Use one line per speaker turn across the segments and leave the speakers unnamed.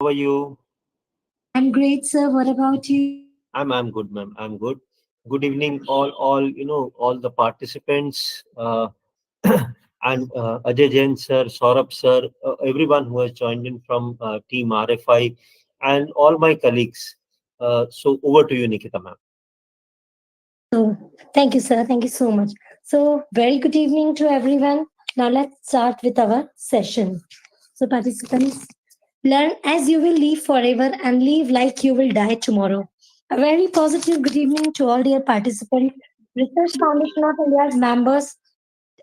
How are you?
I'm great, sir. What about you?
I'm good, ma'am. I'm good. Good evening, all the participants, and Ajay Jain sir, Saurabh sir, everyone who has joined in from Team RFI, and all my colleagues. So over to you, Nikita, ma'am.
So, thank you, sir. Thank you so much. So, very good evening to everyone. Now, let's start with our session. So, participants, learn as you will live forever and live like you will die tomorrow. A very positive good evening to all dear participants, Research Foundation of India's members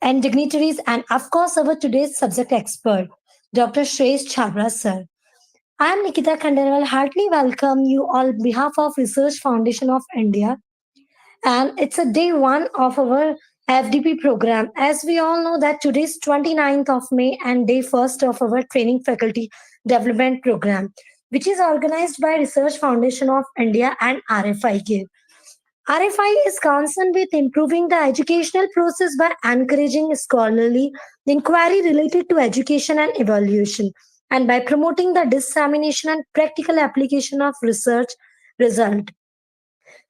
and dignitaries, and of course, our today's subject expert, Dr. Shresh Chabra, sir. I am Nikita Khandelwal. Heartily welcome you all on behalf of Research Foundation of India. And it's a day one of our FDP program. As we all know that today is 29th of May and day first of our training faculty development program, which is organized by Research Foundation of India and RFI-CARE. RFI is concerned with improving the educational process by encouraging scholarly inquiry related to education and evaluation, and by promoting the dissemination and practical application of research result.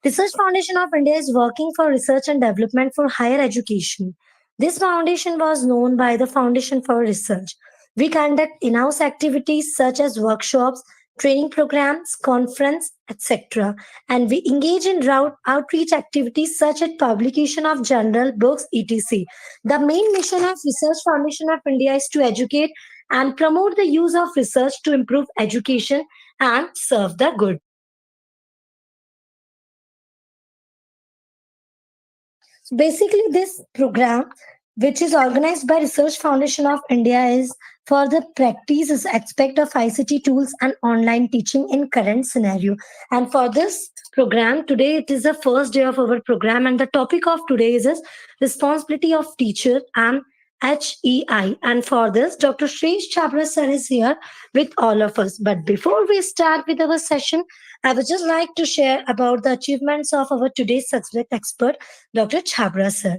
Research Foundation of India is working for research and development for higher education. This foundation was known by the Foundation for Research. We conduct in-house activities such as workshops, training programs, conference, etc. And we engage in outreach activities such as publication of journal, books, etc. The main mission of Research Foundation of India is to educate and promote the use of research to improve education and serve the good. So basically, this program, which is organized by Research Foundation of India, is for the practice aspect of ICT tools and online teaching in current scenario. And for this program, today it is the first day of our program, and the topic of today is responsibility of teacher and HEI. And for this, Dr. Shresh Chabra sir is here with all of us. But before we start with our session, I would just like to share about the achievements of our today's subject expert, Dr. Chabra sir.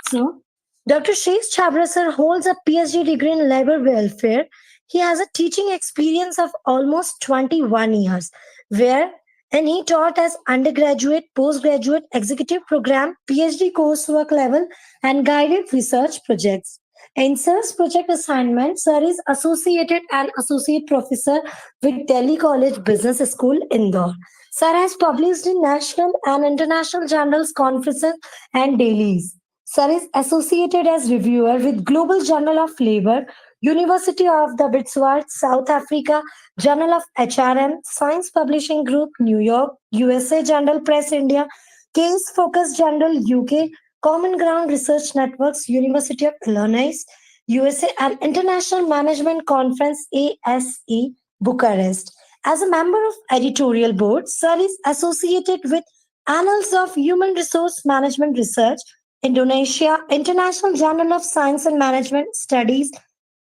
So, Dr. Shresh Chabra sir holds a PhD degree in labor welfare. He has a teaching experience of almost 21 years, where and he taught as undergraduate, postgraduate, executive program, PhD coursework level, and guided research projects. In sir's project assignment, sir is associated and associate professor with Delhi College Business School, Indore. Sir has published in national and international journals, conferences, and dailies. Sir is associated as reviewer with Global Journal of Labour, University of the Witwatersrand, South Africa, Journal of HRM, Science Publishing Group, New York, USA Journal Press India, Case Focus Journal UK, Common Ground Research Networks, University of Illinois, USA, and International Management Conference ASE, Bucharest. As a member of editorial board, Sir is associated with Annals of Human Resource Management Research, Indonesia, International Journal of Science and Management Studies,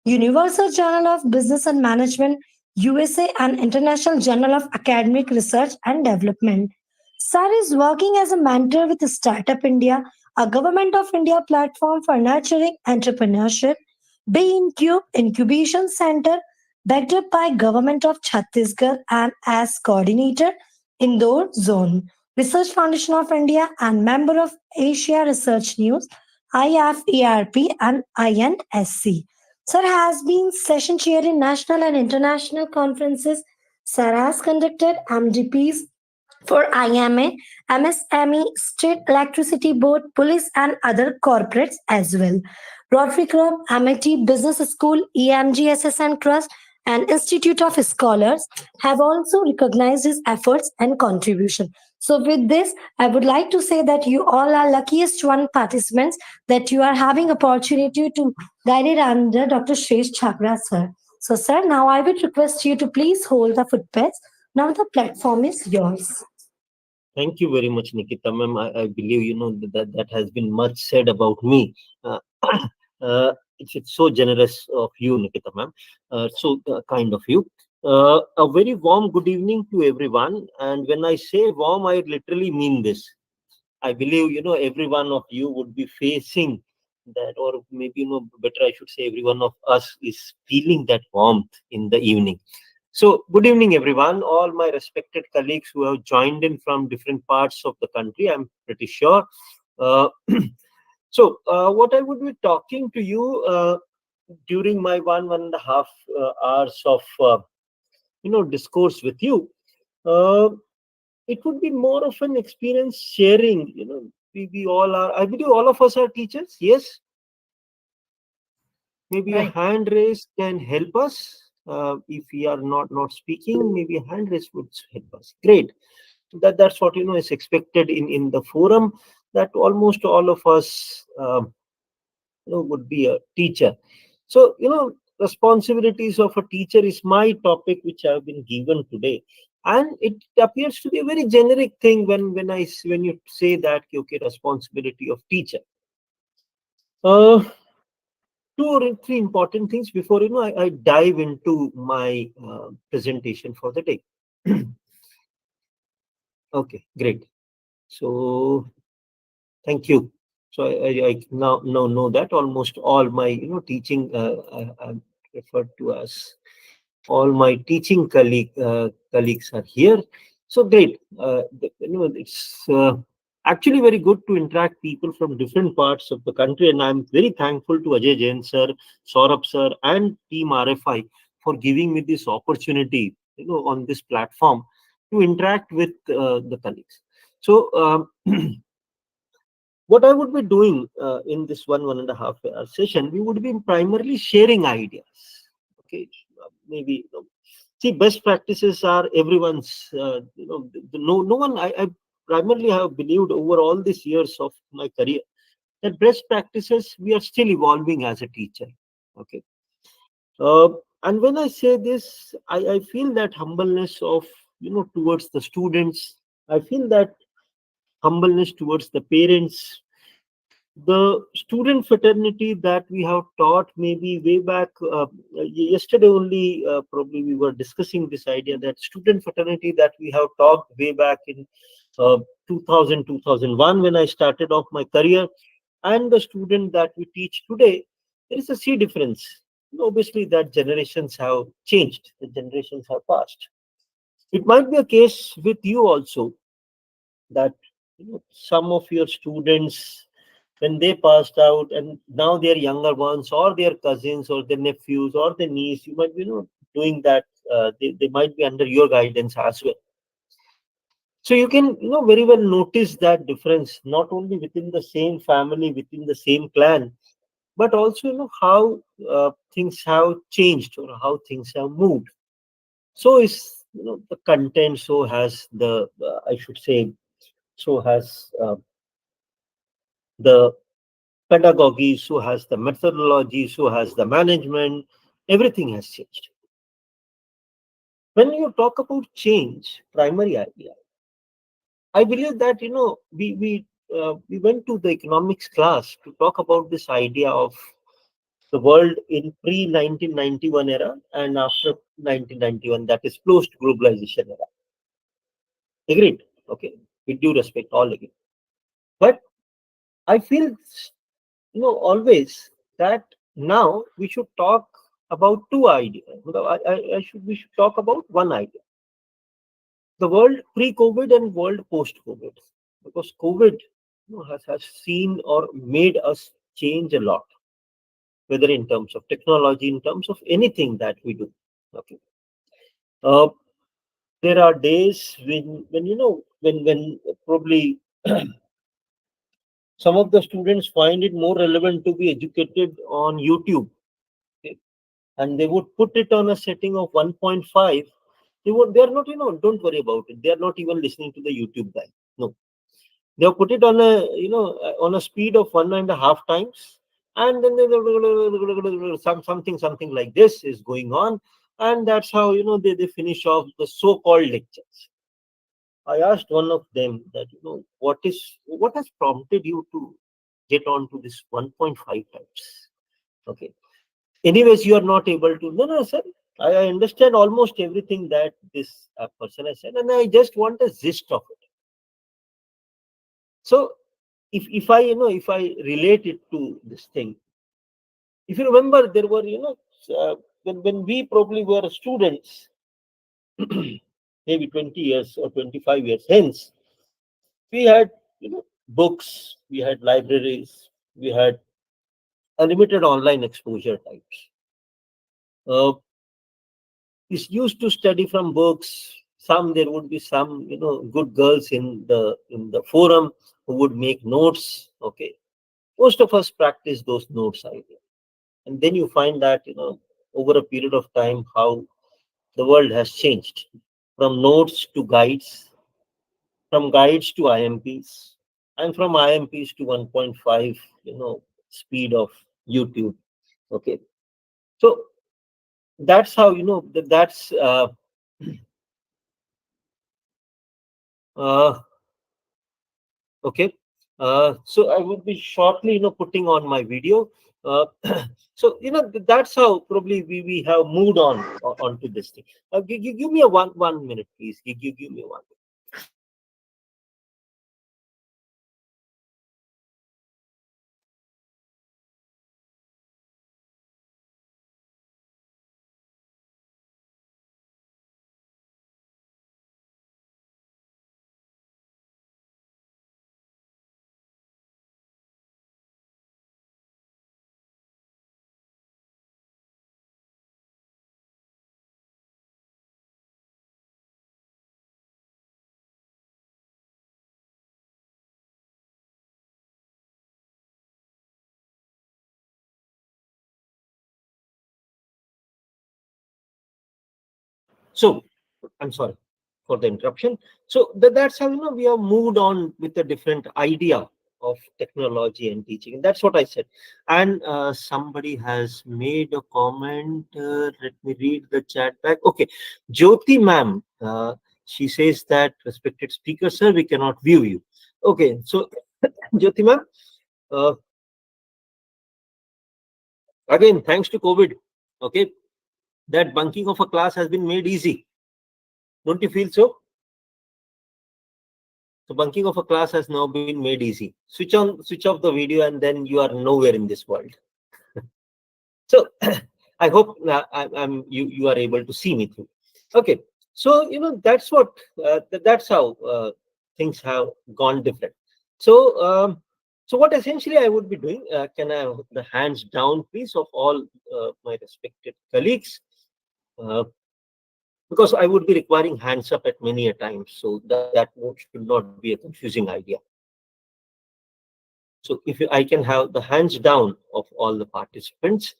Universal Journal of Business and Management, USA, and International Journal of Academic Research and Development. Sir is working as a mentor with Startup India, a Government of India platform for nurturing entrepreneurship, BeIncube Incubation Center, backed up by Government of Chhattisgarh, and as coordinator, Indore Zone, Research Foundation of India, and member of Asia Research News, IFERP, and INSC. Sir has been session chair in national and international conferences. Sir has conducted MDPs for IMA, MSME, State Electricity Board, Police, and other corporates as well. Rotary Club, MIT Business School, EMGSSN Trust, and Institute of Scholars have also recognized his efforts and contribution. So, with this, I would like to say that you all are luckiest one participants that you are having opportunity to guide it under Dr. Shresh Chhabra, sir. So, sir, now I would request you to please hold the footpaths. Now the platform is yours.
Thank you very much, Nikita, ma'am. I believe that has been much said about me. Uh, it's so generous of you, Nikita, ma'am. So kind of you. A very warm good evening to everyone. And when I say warm, I literally mean this. I believe every one of you would be facing that, or maybe better I should say, every one of us is feeling that warmth in the evening. So, good evening, everyone. All my respected colleagues who have joined in from different parts of the country, I'm pretty sure. Uh, what I would be talking to you during my one and a half hours of discourse with you, uh, it would be more of an experience sharing. We all are. I believe all of us are teachers. Yes, maybe a
Right.
hand raise can help us. If we are not speaking, maybe a hand raise would help us. Great. That's what is expected in the forum. That almost all of us would be a teacher. So responsibilities of a teacher is my topic which I've been given today, and it appears to be a very generic thing when you say that, okay, responsibility of teacher. Uh, Two or three important things before I dive into my presentation for the day. Okay, great. So thank you. So I now know that almost all my teaching I'm referred to as all my teaching colleagues are here. So great. It's actually very good to interact people from different parts of the country, and I'm very thankful to Ajay Jain sir, Saurabh sir, and Team RFI for giving me this opportunity, on this platform to interact with the colleagues. So. What I would be doing in this one and a half hour session, we would be primarily sharing ideas. Okay, maybe see, best practices are everyone's. No one. I primarily have believed over all these years of my career that best practices we are still evolving as a teacher. Okay, uh, and when I say this, I feel that humbleness of towards the students. I feel that humbleness towards the parents, the student fraternity that we have taught maybe way back yesterday only, probably we were discussing this idea that student fraternity that we have taught way back in 2000 when I started off my career, and the student that we teach today, there is a sea difference. Obviously that generations have changed, the generations have passed. It might be a case with you also, that some of your students, when they passed out and now their younger ones or their cousins or their nephews or their niece, you might be doing that. They might be under your guidance as well. So you can very well notice that difference, not only within the same family, within the same clan, but also how things have changed or how things have moved. So is the content, so has the I should say, so has the pedagogy, so has the methodology, so has the management. Everything has changed. When you talk about change, primary idea, I believe that we went to the economics class to talk about this idea of the world in pre 1991 era and after 1991, that is post globalization era. Agreed. Okay, with due respect, all agree. But I feel always that now we should talk about two ideas. We should talk about one idea: the world pre-COVID and world post-COVID, because COVID has seen or made us change a lot, whether in terms of technology, in terms of anything that we do. Okay, uh, there are days when when probably some of the students find it more relevant to be educated on YouTube. Okay, and they would put it on a setting of 1.5. They're not, don't worry about it, they're not even listening to the YouTube guy. No, they'll put it on a on a speed of 1.5 times, and then something like this is going on, and that's how they finish off the so-called lectures. I asked one of them that what has prompted you to get on to this 1.5 times. Okay, anyways, you are not able to. No, sir, I understand almost everything that this person has said, and I just want a gist of it. So if I if I relate it to this thing, if you remember, there were when we probably were students, maybe 20 years or 25 years hence, we had, books, we had libraries, we had unlimited online exposure types. Uh, is used to study from books. Some there would be some, good girls in the forum who would make notes. Okay, most of us practice those notes idea, and then you find that, over a period of time how the world has changed from notes to guides, from guides to IMPs, and from IMPs to 1.5, speed of YouTube. Okay, so that's how, that's uh, okay. So I would be shortly, putting on my video. Uh, so that's how probably we have moved onto this thing. Give me a one minute, please. Give me one. So I'm sorry for the interruption. So that's how, we have moved on with a different idea of technology and teaching. That's what I said. And somebody has made a comment. Let me read the chat back. Okay, Jyoti ma'am. She says that, respected speaker sir, we cannot view you. Okay, so Jyoti ma'am, uh, again thanks to COVID. Okay, that bunking of a class has been made easy. Don't you feel so? So bunking of a class has now been made easy. Switch off the video, and then you are nowhere in this world. So I hope you are able to see me through. Okay, so that's what that's how things have gone different. So so what essentially I would be doing? Can I have the hands down, please, of all my respected colleagues? Uh, because I would be requiring hands up at many a time, so that should not be a confusing idea. So if I can have the hands down of all the participants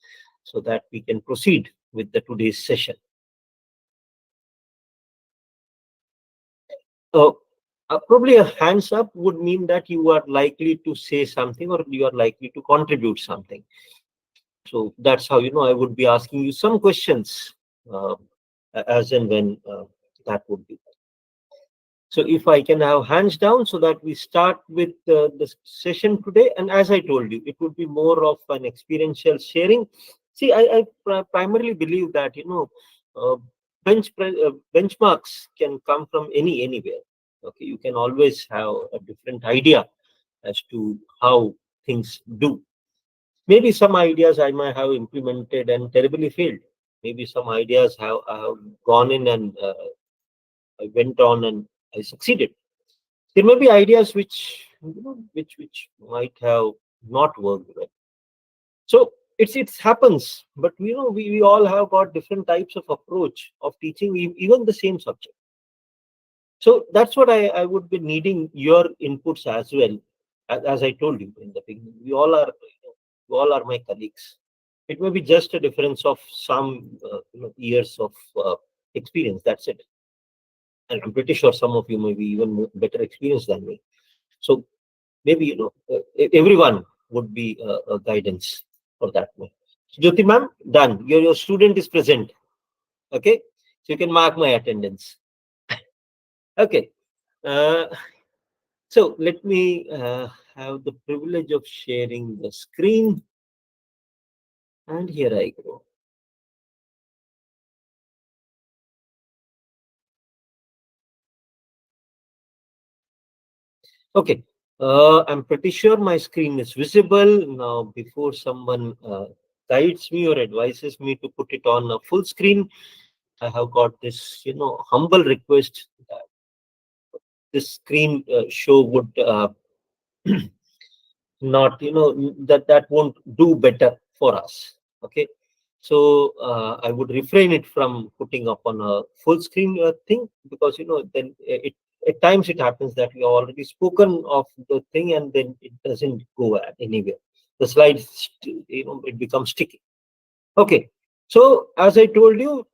so that we can proceed with the today's session. Uh, Probably a hands up would mean that you are likely to say something or you are likely to contribute something. So that's how, I would be asking you some questions uh, as and when that would be. So if I can have hands down so that we start with the session today. And as I told you, it would be more of an experiential sharing. See, I primarily believe that, uh, benchmarks can come from anywhere. Okay, you can always have a different idea as to how things do. Maybe some ideas I might have implemented and terribly failed. Maybe some ideas have gone in and I went on and I succeeded. There may be ideas which might have not worked well. So it happens, but we all have got different types of approach of teaching even the same subject. So that's what I would be needing your inputs as well. As I told you in the beginning, we all are my colleagues. It may be just a difference of some years of experience. That's it. And I'm pretty sure some of you may be even better experienced than me. So maybe everyone would be a guidance for that one. Jyoti ma'am, done. Your student is present. Okay, so you can mark my attendance. Okay, uh, so let me have the privilege of sharing the screen, and here I go. Okay, I'm pretty sure my screen is visible now. Before someone guides me or advises me to put it on a full screen, I have got this, humble request that this screen show would not, that won't do better for us. Okay, so I would refrain it from putting up on a full screen thing, because then it at times it happens that we have already spoken of the thing and then it doesn't go anywhere. The slides, it becomes sticky. Okay, so as I told you,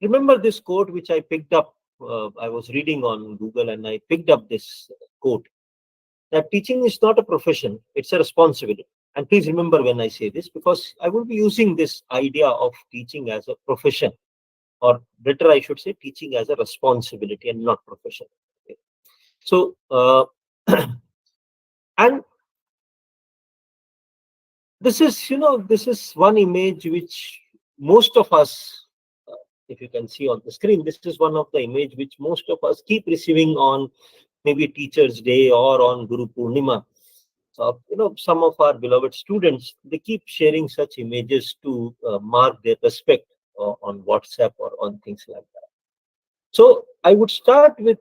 remember this quote which I picked up. I was reading on Google and I picked up this quote, that teaching is not a profession, it's a responsibility. And please remember when I say this, because I will be using this idea of teaching as a profession, or better, I should say, teaching as a responsibility and not profession. Okay. So, and this is one image which most of us, if you can see on the screen, this is one of the image which most of us keep receiving on maybe Teachers Day or on Guru Purnima. Some of our beloved students, they keep sharing such images to mark their respect on WhatsApp or on things like that. So I would start with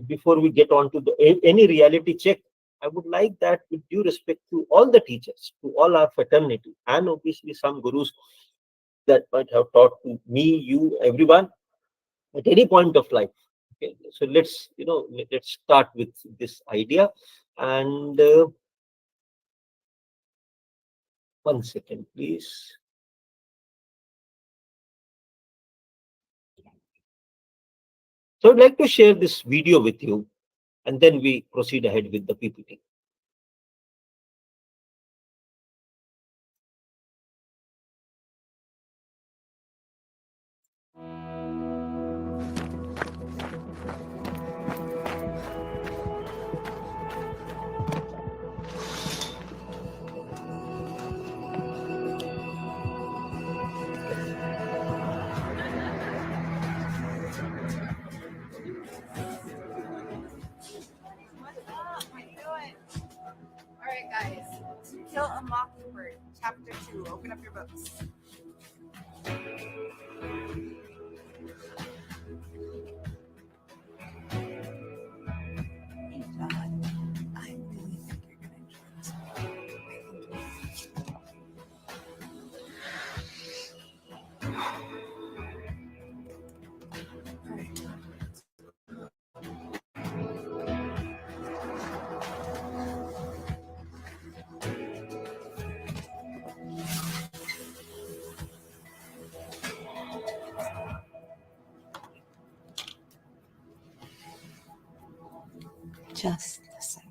before we get on to any reality check, I would like that, with due respect to all the teachers, to all our fraternity, and obviously some gurus that might have taught to me, you, everyone at any point of life. Okay, so let's start with this idea. And one second, please. So I'd like to share this video with you, and then we proceed ahead with the PPT.
What's up? How you doing? All right, guys. To Kill a Mockingbird, Chapter 2. Open up your books. Hey, John. I really think you're going to enjoy this one. All right. Just listen.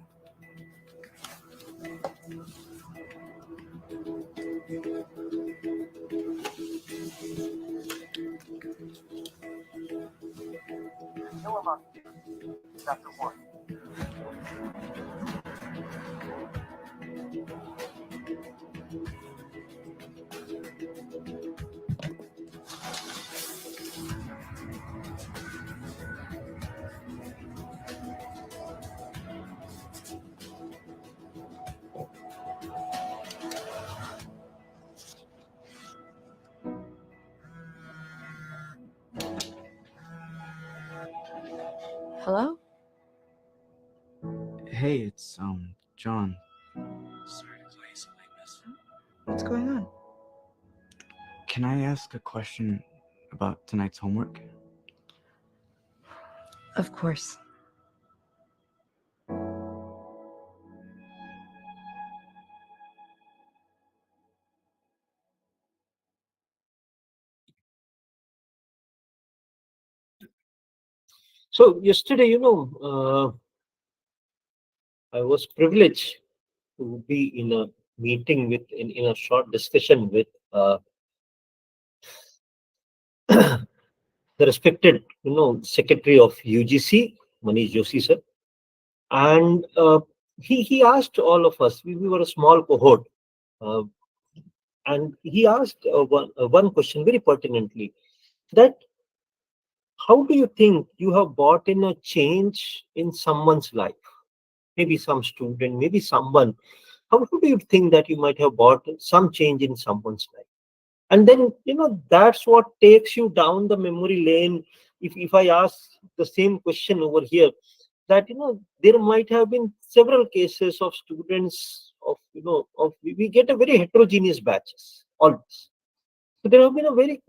Kill a Mockingbird, Chapter 1. Hello?
Hey, it's John. Sorry to call you so late, miss.
What's going on?
Can I ask a question about tonight's homework?
Of course.
So yesterday, I was privileged to be in a meeting in a short discussion with the respected, Secretary of UGC, Manish Joshi sir, and he asked all of us. We were a small cohort, uh, and he asked one question very pertinently, that how do you think you have brought in a change in someone's life? Maybe some student, maybe someone. How do you think that you might have brought some change in someone's life? And then, that's what takes you down the memory lane. If I ask the same question over here, that there might have been several cases of students of we get a very heterogeneous batches always. So there have been a very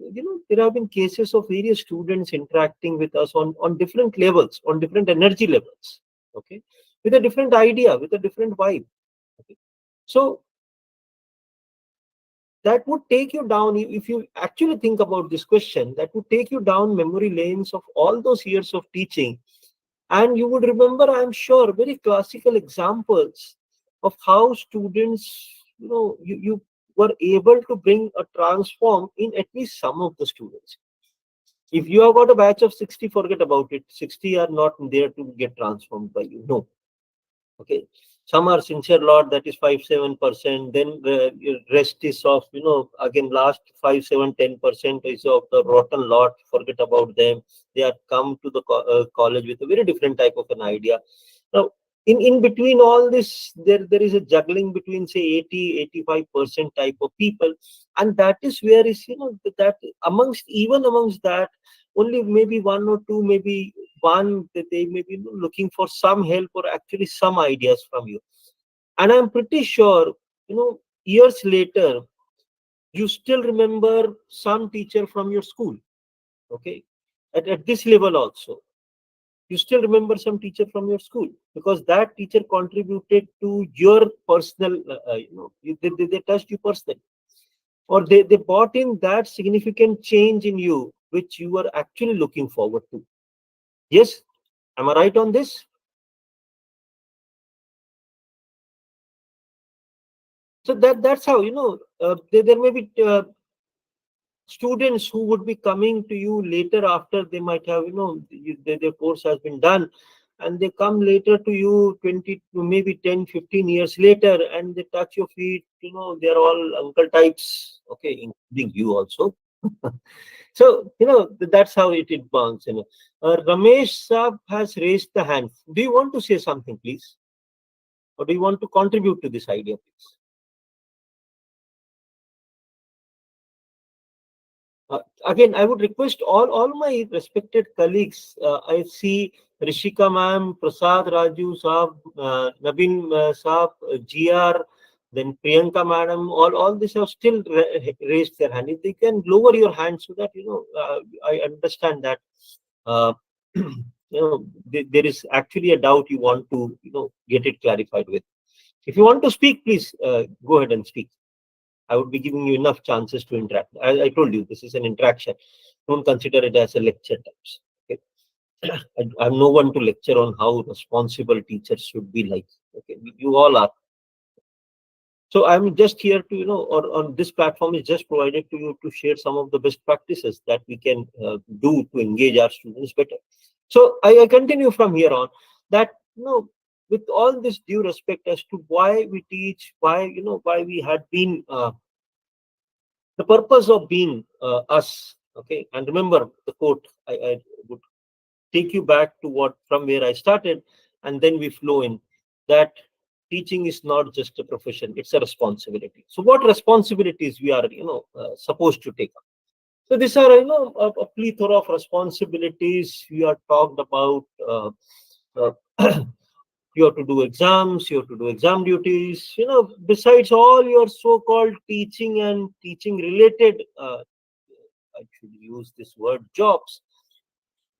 there have been cases of various students interacting with us on different levels, on different energy levels, okay, with a different idea, with a different vibe. Okay. So that would take you down, if you actually think about this question, that would take you down memory lanes of all those years of teaching. And you would remember, I'm sure, very classical examples of how students, you were able to bring a transform in at least some of the students. If you have got a batch of 60, forget about it. 60 are not there to get transformed by you. No. Okay. Some are sincere lot, that is 5-7%. Then the rest is of, again, last 5-7-10% is of the rotten lot. Forget about them. They are come to the college with a very different type of an idea. Now, in between all this, there is a juggling between, say, 80-85% type of people. And that is where is, that amongst that, only maybe one or two, maybe one, that they may be looking for some help or actually some ideas from you. And I'm pretty sure, years later, you still remember some teacher from your school. Okay. At this level also, you still remember some teacher from your school, because that teacher contributed to your personal, they touched you personally, or they brought in that significant change in you, which you were actually looking forward to. Yes, am I right on this? So that's how, there may be students who would be coming to you later, after they might have, their course has been done, and they come later to you 20 to maybe 10-15 years later, and they touch your feet. They're all uncle types, okay, including you also. So that's how it burns. Ramesh Saab has raised the hand. Do you want to say something, please, or do you want to contribute to this idea, please? Again, I would request all my respected colleagues. I see Rishika ma'am, Prasad Raju Saab, Nabin Saab, GR, then Priyanka madam. All these have still raised their hand. If they can lower your hand, so that I understand that there is actually a doubt you want to get it clarified with. If you want to speak, please go ahead and speak. I would be giving you enough chances to interact. I told you, this is an interaction. Don't consider it as a lecture types. Okay? I'm no one to lecture on how responsible teachers should be like. Okay, you all are. So I'm just here to, or on this platform is just provided to you to share some of the best practices that we can do to engage our students better. So I continue from here on that, with all this due respect as to why we teach, why we had been the purpose of being us. Okay, and remember the quote. I would take you back to from where I started, and then we flow in that teaching is not just a profession, it's a responsibility. So what responsibilities we are supposed to take up? So these are a plethora of responsibilities we are talked about. Uh, you have to do exams, you have to do exam duties, besides all your so-called teaching and teaching related, I should use this word, jobs.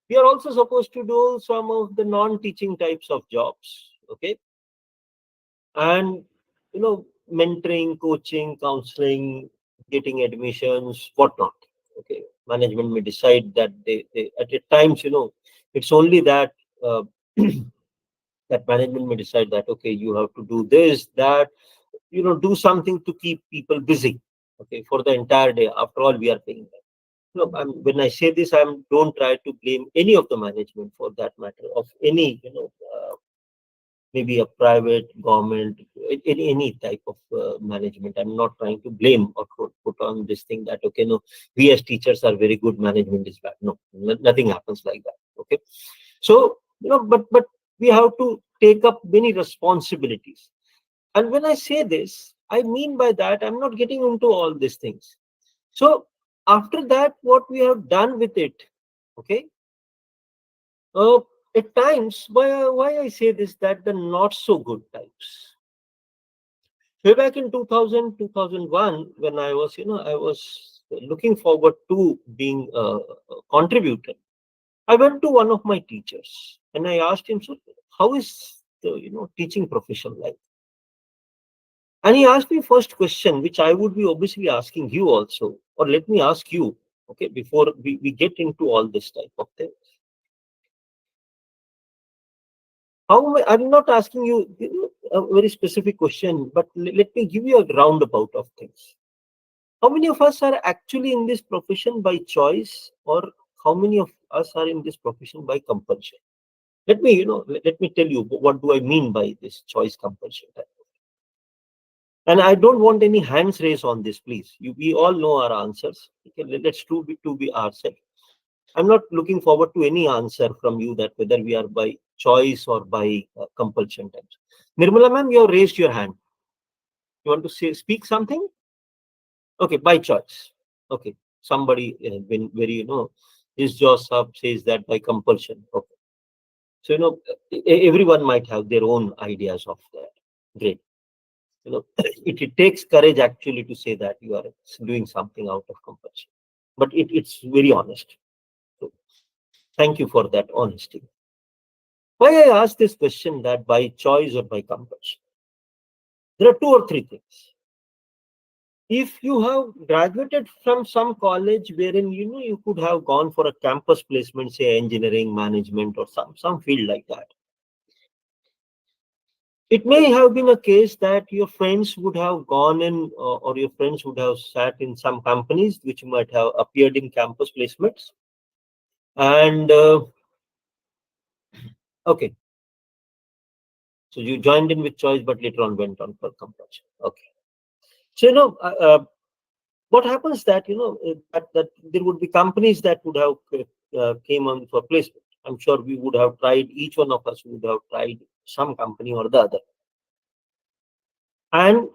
We are also supposed to do some of the non-teaching types of jobs. Okay. And mentoring, coaching, counseling, getting admissions, whatnot. Okay, management may decide that they at times, it's only that that management may decide that, okay, you have to do this, that, do something to keep people busy, okay, for the entire day. After all, we are paying them. When I say this, don't try to blame any of the management for that matter, of any, maybe a private, government, any type of management. I'm not trying to blame or put on this thing that, okay, no, we as teachers are very good, management is bad. No, nothing happens like that. Okay. So, but we have to take up many responsibilities. And when I say this, I mean by that, I'm not getting into all these things. So after that, what we have done with it, okay, uh, at times, why I say this, that the not so good times. Way back in 2000, 2001, when I was, I was looking forward to being a contributor. I went to one of my teachers and I asked him, so how is the, teaching profession like? And he asked me first question, which I would be obviously asking you also, or let me ask you, okay, before we get into all this type of thing. I'm not asking you, a very specific question, but let me give you a roundabout of things. How many of us are actually in this profession by choice, or how many of us are in this profession by compulsion? Let me, let me tell you what do I mean by this choice compulsion type. And I don't want any hands raised on this, please. We all know our answers. Okay, let's to be ourselves. I'm not looking forward to any answer from you that whether we are by choice or by compulsion types. Nirmala ma'am, you have raised your hand. You want to speak something? Okay, by choice. Okay, somebody been very, his jaws up says that by compulsion. Okay, so everyone might have their own ideas of that. Great. It takes courage actually to say that you are doing something out of compulsion, but it's very honest. So thank you for that honesty. Why I ask this question, that by choice or by compulsion, there are two or three things. If you have graduated from some college wherein you could have gone for a campus placement, say engineering, management, or some field like that, it may have been a case that your friends would have gone in, or your friends would have sat in some companies which might have appeared in campus placements. And okay, so you joined in with choice, but later on went on for compulsion. Okay, so what happens that that there would be companies that would have came on for placement. I'm sure we would have tried. Each one of us would have tried some company or the other. And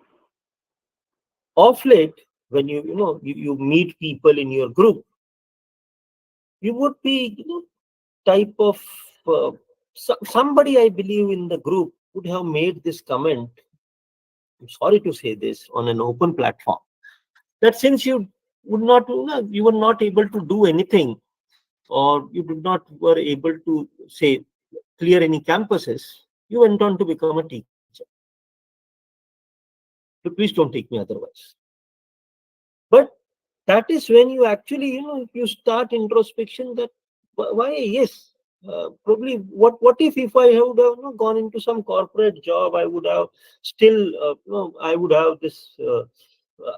of late, when you meet people in your group, you would be type of somebody, I believe, in the group would have made this comment. I'm sorry to say this on an open platform, that since you would not, you were not able to do anything, or you did not were able to say clear any campuses, you went on to become a teacher. So please don't take me otherwise. But that is when you actually, you start introspection, that why, yes, probably what if I would have gone into some corporate job, I would have still, I would have this,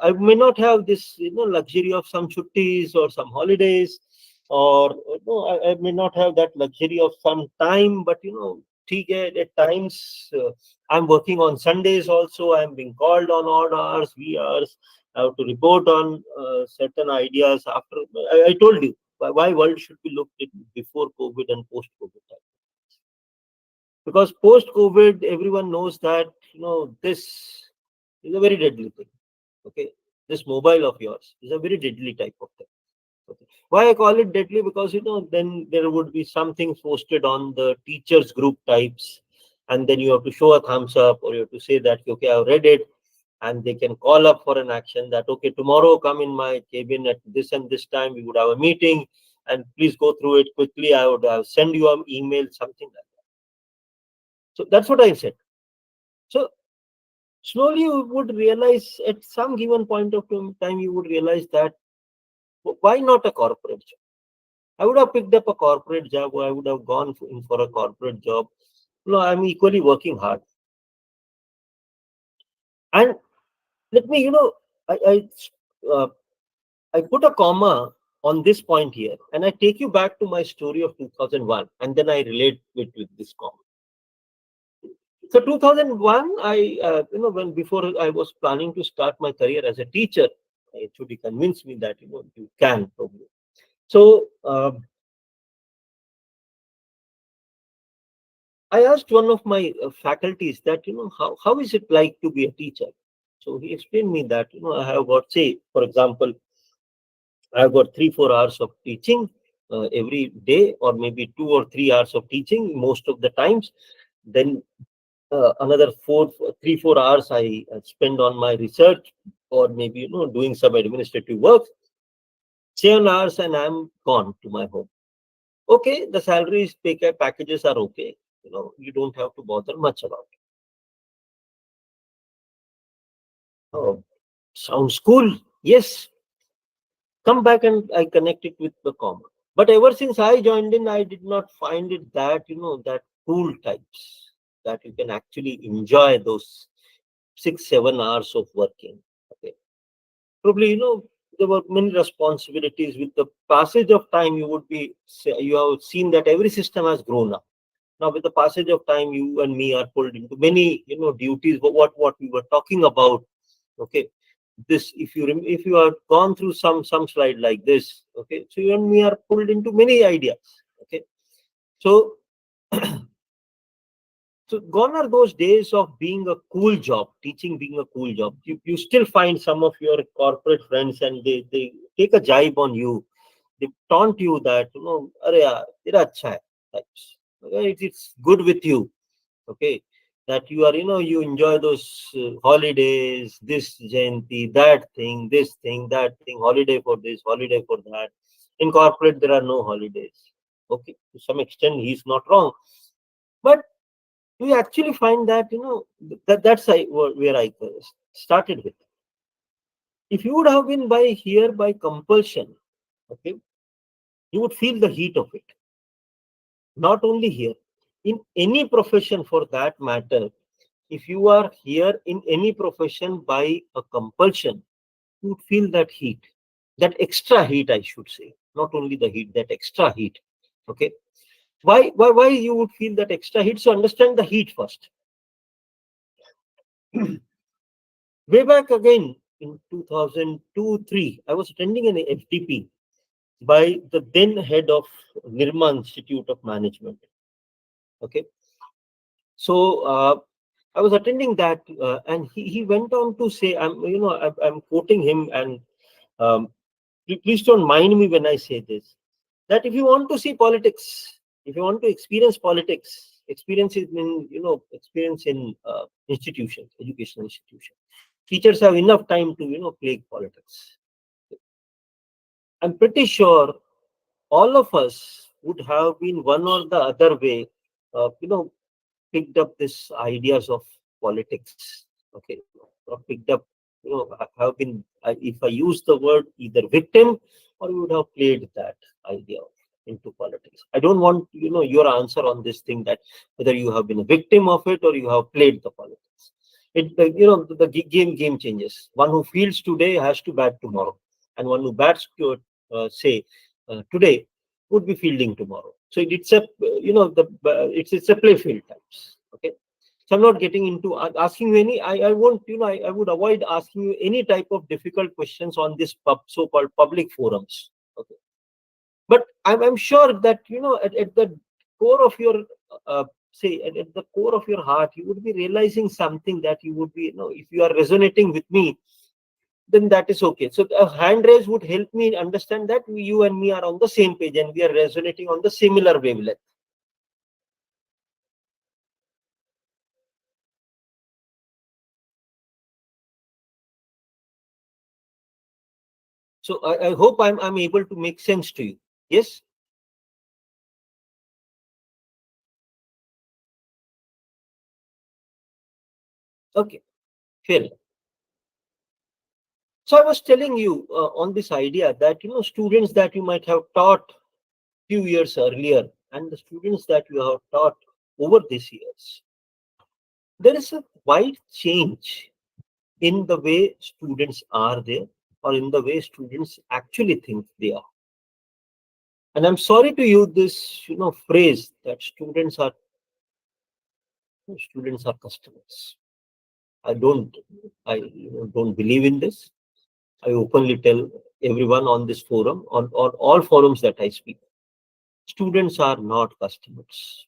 I may not have this, luxury of some chuttis or some holidays, or I may not have that luxury of some time, but ठीक है, at times I'm working on Sundays also. I'm being called on odd hours, we hours. I have to report on certain ideas after. I told you why world should be looked at before COVID and post COVID time. Because post COVID, everyone knows that this is a very deadly thing. Okay, this mobile of yours is a very deadly type of thing. Okay. Why I call it deadly? Because then there would be something posted on the teachers group types, and then you have to show a thumbs up, or you have to say that okay, I've read it, and they can call up for an action that okay, tomorrow come in my cabin at this and this time, we would have a meeting, and please go through it quickly. I would have send you an email, something like that. So that's what I said. So slowly you would realize, at some given point of time, you would realize that why not a corporate job? I would have picked up a corporate job, or I would have gone in for a corporate job. I'm equally working hard. And let me, uh, I put a comma on this point here, and I take you back to my story of 2001, and then I relate it with this comma. So 2001, I, when before I was planning to start my career as a teacher, it actually convinced me that you can probably. So I asked one of my faculties that how is it like to be a teacher. So he explained me that I have got, say, for example, I've got 3-4 hours of teaching every day, or maybe 2 or 3 hours of teaching most of the times. Then another 3-4 hours I spend on my research, or maybe doing some administrative work. 7 hours and I'm gone to my home. Okay, the salaries packages are okay. You don't have to bother much about it. Oh, sounds cool. Yes, come back and I connect it with the comma. But ever since I joined in, I did not find it that, that cool types that you can actually enjoy those 6-7 hours of working. Okay. Probably, there were many responsibilities. With the passage of time, you have seen that every system has grown up. Now, with the passage of time, you and me are pulled into many, duties. But what we were talking about, okay, this if you have gone through some slide like this, okay, so you and me are pulled into many ideas. Okay, so so gone are those days of being a cool job, teaching being a cool job. You still find some of your corporate friends, and they take a jibe on you. They taunt you that, "Arey yaar, tera acha hai," types. Okay, it's good with you. Okay, that you are, you enjoy those holidays, this Jayanti, that thing, this thing, that thing, holiday for this, holiday for that. In corporate there are no holidays. Okay, to some extent he's not wrong, but we actually find that, where I started with. If you would have been by here by compulsion, okay, you would feel the heat of it. Not only here, in any profession for that matter. If you are here in any profession by a compulsion, you would feel that heat, that extra heat, I should say. Not only the heat, that extra heat. Okay. Why you would feel that extra heat? So understand the heat first. Way back again in 2002-3, I was attending an FTP by the then head of Nirma Institute of Management. Okay. So I was attending that, and he went on to say, I'm quoting him, and um, please don't mind me when I say this, that if you want to see politics, if you want to experience politics, experience in institutions, educational institutions, teachers have enough time to plague politics. I'm pretty sure all of us would have been one or the other way, picked up this ideas of politics. Okay, or picked up, have been, if I use the word, either victim, or you would have played that idea into politics. I don't want your answer on this thing, that whether you have been a victim of it or you have played the politics. The game changes. One who feels today has to bat tomorrow, and one who bats to say today would be fielding tomorrow. So it's a it's a playfield types. Okay, so I'm not getting into asking you any. I won't, I would avoid asking you any type of difficult questions on this so-called public forums. Okay, but I'm sure that at the core of your say at the core of your heart, you would be realizing something, that you would be, if you are resonating with me, then that is okay. So a hand raise would help me understand that you and me are on the same page and we are resonating on the similar wavelength. So I hope I'm able to make sense to you. Yes. Okay. Fair enough. So I was telling you on this idea that students that you might have taught few years earlier, and the students that you have taught over these years, there is a wide change in the way students are there, or in the way students actually think they are. And I'm sorry to use this phrase that students are customers. I don't I don't believe in this. I openly tell everyone on this forum, on all forums that I speak, students are not customers.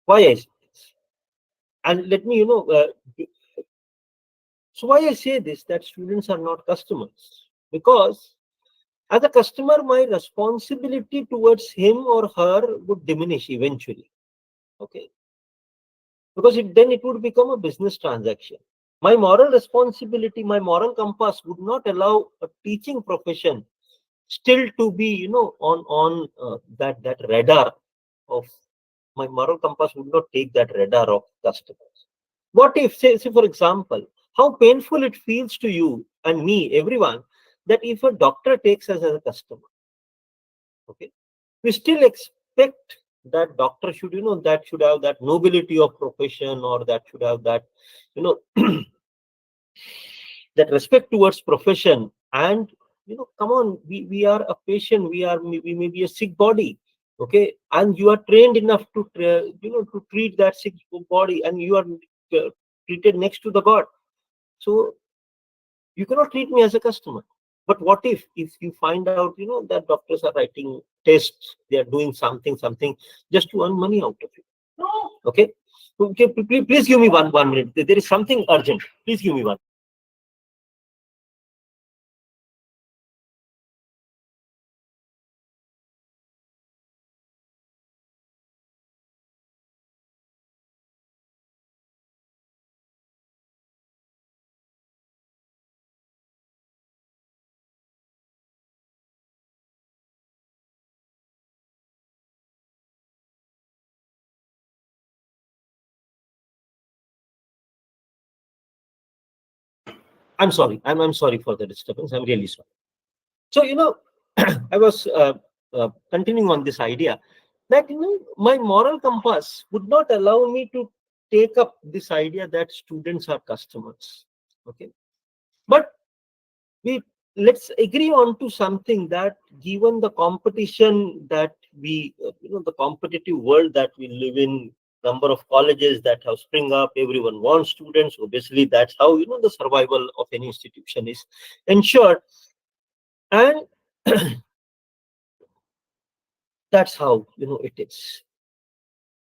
Why I say this? And let me, so why I say this, that students are not customers? Because As a customer, my responsibility towards him or her would diminish eventually. Okay, because then it would become a business transaction. My moral responsibility, my moral compass would not allow a teaching profession still to be, on that radar of my moral compass would not take that radar of customers. What if, say for example, how painful it feels to you and me, everyone, that if a doctor takes us as a customer, okay, we still expect that doctor should, that should have that nobility of profession, or that should have that, you know, that respect towards profession. And come on, we are a patient, we may be a sick body, okay, and you are trained enough to to treat that sick body, and you are treated next to the god. So you cannot treat me as a customer. But what if you find out, that doctors are writing tests, they are doing something just to earn money out of it? Okay, okay, please give me one minute, there is something urgent, please give me one. I'm sorry for the disturbance, I'm really sorry. So, I was continuing on this idea that, my moral compass would not allow me to take up this idea that students are customers. Okay. But we let's agree on to something, that given the competition that the competitive world that we live in, number of colleges that have spring up, everyone wants students. Obviously, that's how, the survival of any institution is ensured. And that's how, it is.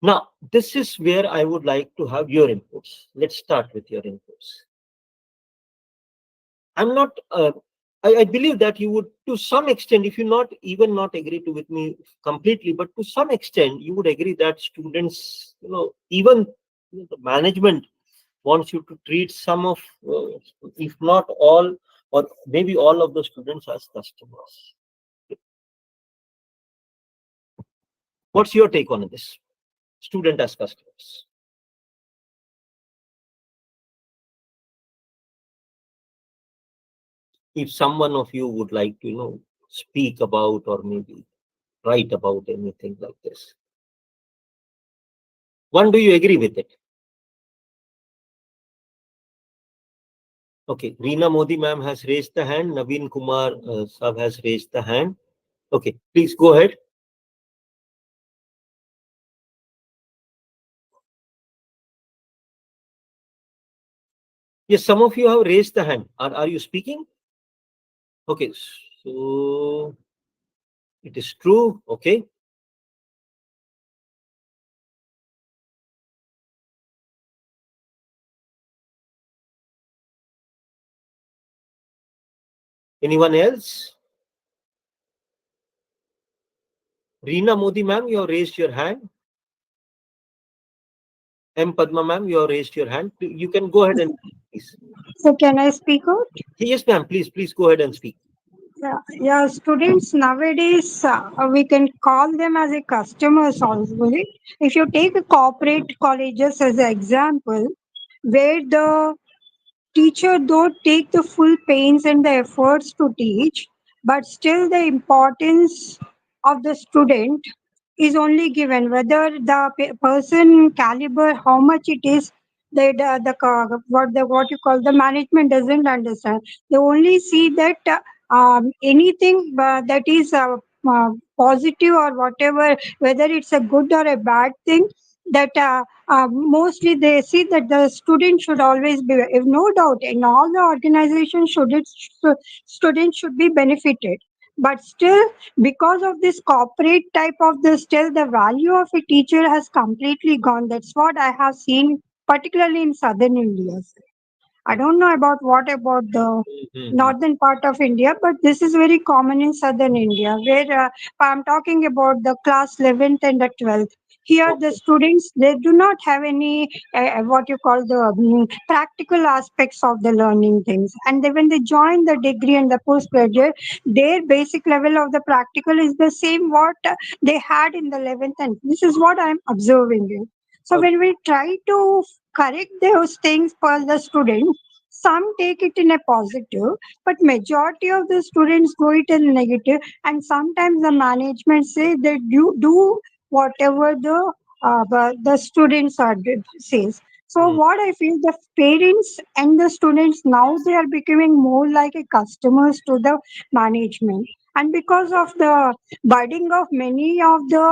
Now, this is where I would like to have your inputs. Let's start with your inputs. I'm not. I believe that you would, to some extent, if you not even not agree to with me completely, but to some extent, you would agree that students, even the management wants you to treat some of, if not all, or maybe all of the students as customers. What's your take on this? Student as customers. If someone of you would like to, speak about, or maybe write about anything like this, one, do you agree with it? Okay, Reena Modi ma'am has raised the hand. Naveen Kumar sab has raised the hand. Okay, please go ahead. Yes, some of you have raised the hand. Are you speaking? Okay, so it is true. Okay. Anyone else? Reena Modi ma'am, you have raised your hand. M. Padma ma'am, you have raised your hand. You can go ahead and please.
So can I speak out?
Yes, ma'am. Please go ahead and speak.
Yeah, students nowadays, we can call them as a customers also. If you take a corporate colleges as an example, where the teacher don't take the full pains and the efforts to teach, but still the importance of the student is only given, whether the person caliber how much it is, what you call the management doesn't understand. They only see that anything that is positive or whatever, whether it's a good or a bad thing, that mostly they see that the student should always be, if no doubt in all the organizations students should be benefited, but still because of this corporate type of the, still the value of a teacher has completely gone. That's what I have seen particularly in southern India. I don't know about what about the
Mhm.
northern part of India, but this is very common in southern India, where I'm talking about the class 11th and the 12th. Here, the
Okay.
students they do not have any what you call the practical aspects of the learning things, and when they join the degree and the postgraduate, their basic level of the practical is the same what they had in the 11th, and this is what I'm observing. It. So
Okay.
when we try to correct those things for the students, some take it in a positive, but majority of the students go it in negative, and sometimes the management say that you do whatever the students are says. So
Mm.
what I feel, the parents and the students now they are becoming more like a customers to the management, and because of the budding of many of the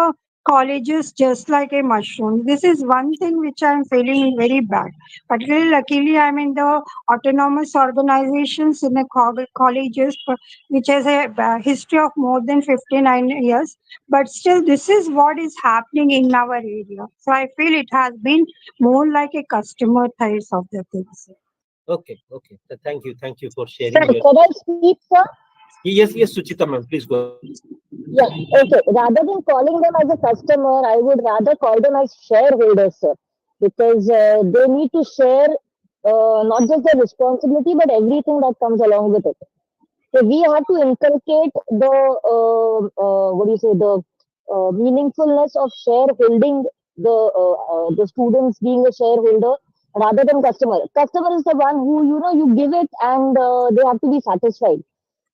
colleges just like a mushroom, this is one thing which I am feeling very bad. Particularly, luckily, I'm in the autonomous organizations in the colleges, which has a history of more than 59 years. But still, this is what is happening in our area. So I feel it has been more like a customer size of the things.
Okay. Okay. Thank you for
Sir,
sharing your.
can I speak, sir?
Yes, yes, Suchita ma'am, please go ahead.
Yeah, okay. Rather than calling them as a customer, I would rather call them as shareholders, sir, because they need to share not just their responsibility, but everything that comes along with it. So we have to inculcate the what do you say the meaningfulness of shareholding the students being a shareholder rather than customer. Customer is the one who you give it and they have to be satisfied.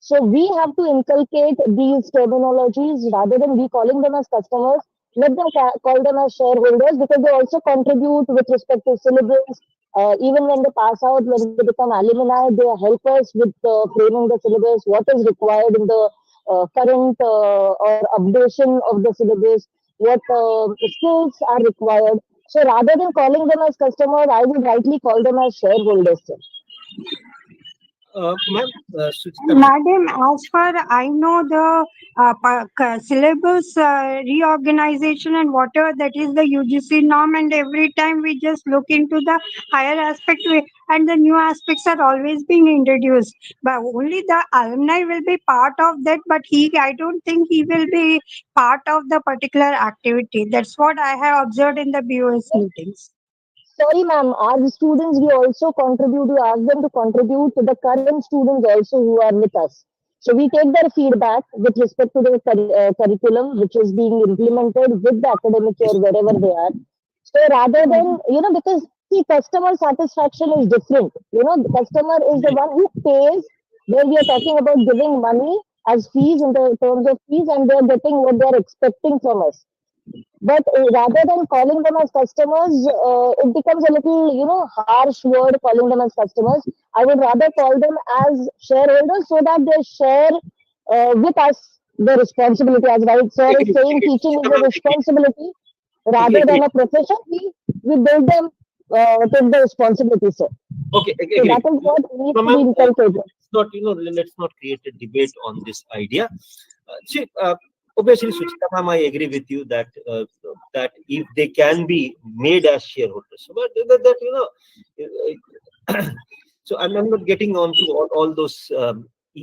So we have to inculcate these terminologies rather than we calling them as customers. Let them call them as shareholders because they also contribute with respect to syllabus. Even when they pass out, when they become alumni, they help us with framing the syllabus, what is required in the current or updation of the syllabus, what skills are required. So rather than calling them as customers, I would rightly call them as shareholders. Sir.
Ma'am, Suchita ma'am.
Madam, as far I know, the syllabus reorganization and whatever that is the UGC norm, and every time we just look into the higher aspect, and the new aspects are always being introduced. But only the alumni will be part of that. But I don't think he will be part of the particular activity. That's what I have observed in the BOS meetings.
Sorry, ma'am. Our students, we also contribute. We ask them to contribute to the current students also who are with us. So we take their feedback with respect to the curriculum which is being implemented with the academic year
Yes.
wherever they are. So rather than because see, customer satisfaction is different. The customer is the one who pays. Where we are talking about giving money as fees in the terms of fees, and they are getting what they are expecting from us. But rather than calling them as customers, it becomes a little, harsh word calling them as customers. I would rather call them as shareholders so that they share with us the responsibility. As right sir is
Agree,
saying,
agree.
teaching
Suchita
is a
ma'am,
responsibility
agree,
rather
agree.
than a profession. We build them, take the responsibility, sir.
Okay,
So
agree.
that is what needs
No,
to be
ma'am,
inculcated.
let's not, let's not create a debate on this idea. See, obviously, Suchita ma'am, I agree with you that that if they can be made as shareholders, but so I'm not getting on to all those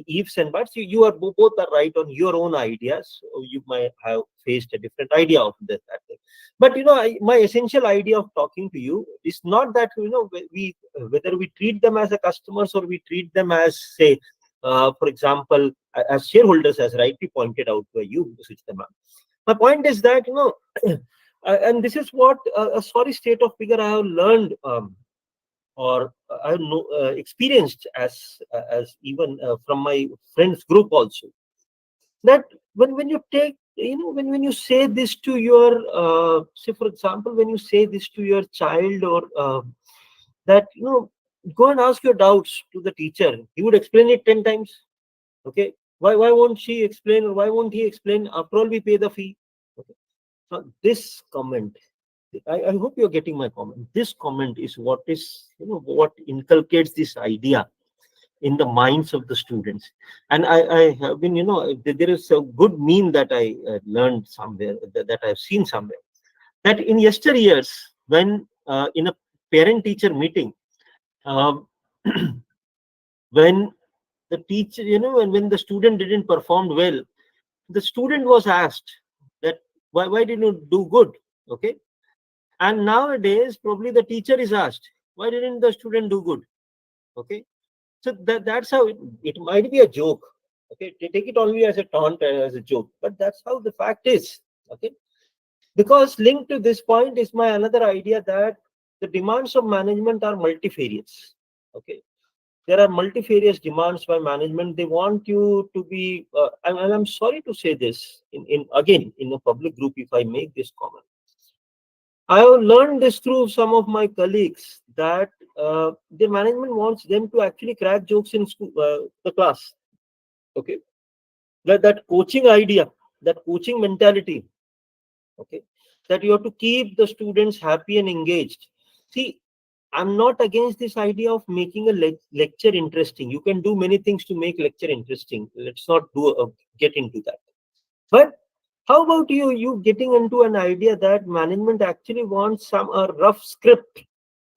ifs and buts. You are both are right on your own ideas. So you might have faced a different idea of that thing. But my essential idea of talking to you is not that we whether we treat them as a customers or we treat them as, say, for example, as shareholders, as rightly pointed out by you, Suchita ma'am. My point is that and this is what a sorry state of figure I have learned. Or I have experienced as even from my friends group also, that when you take when you say this to your say for example, when you say this to your child, or that go and ask your doubts to the teacher, he would explain it 10 times. Okay, why won't she explain, or why won't he explain? After all, we pay the fee. Okay. Now, this comment, I hope you're getting my comment. This comment is what is, what inculcates this idea in the minds of the students. And I have been, there is a good meme that I learned somewhere, that I've seen somewhere, that in yesteryears, when in a parent-teacher meeting, um, when the teacher, when the student didn't perform well, the student was asked that why didn't you do good? Okay. And nowadays, probably the teacher is asked, why didn't the student do good? Okay. So that's how it might be a joke. Okay. Take it only as a taunt, as a joke, but that's how the fact is. Okay. Because linked to this point is my another idea that the demands of management are multifarious. Okay. There are multifarious demands by management. They want you to be, and I'm sorry to say this in again in a public group if I make this comment. I have learned this through some of my colleagues that the management wants them to actually crack jokes in school, the class. Okay, that coaching idea, that coaching mentality. Okay, that you have to keep the students happy and engaged. See, I'm not against this idea of making a lecture interesting. You can do many things to make lecture interesting. Let's not get into that. But how about you getting into an idea that management actually wants some a rough script?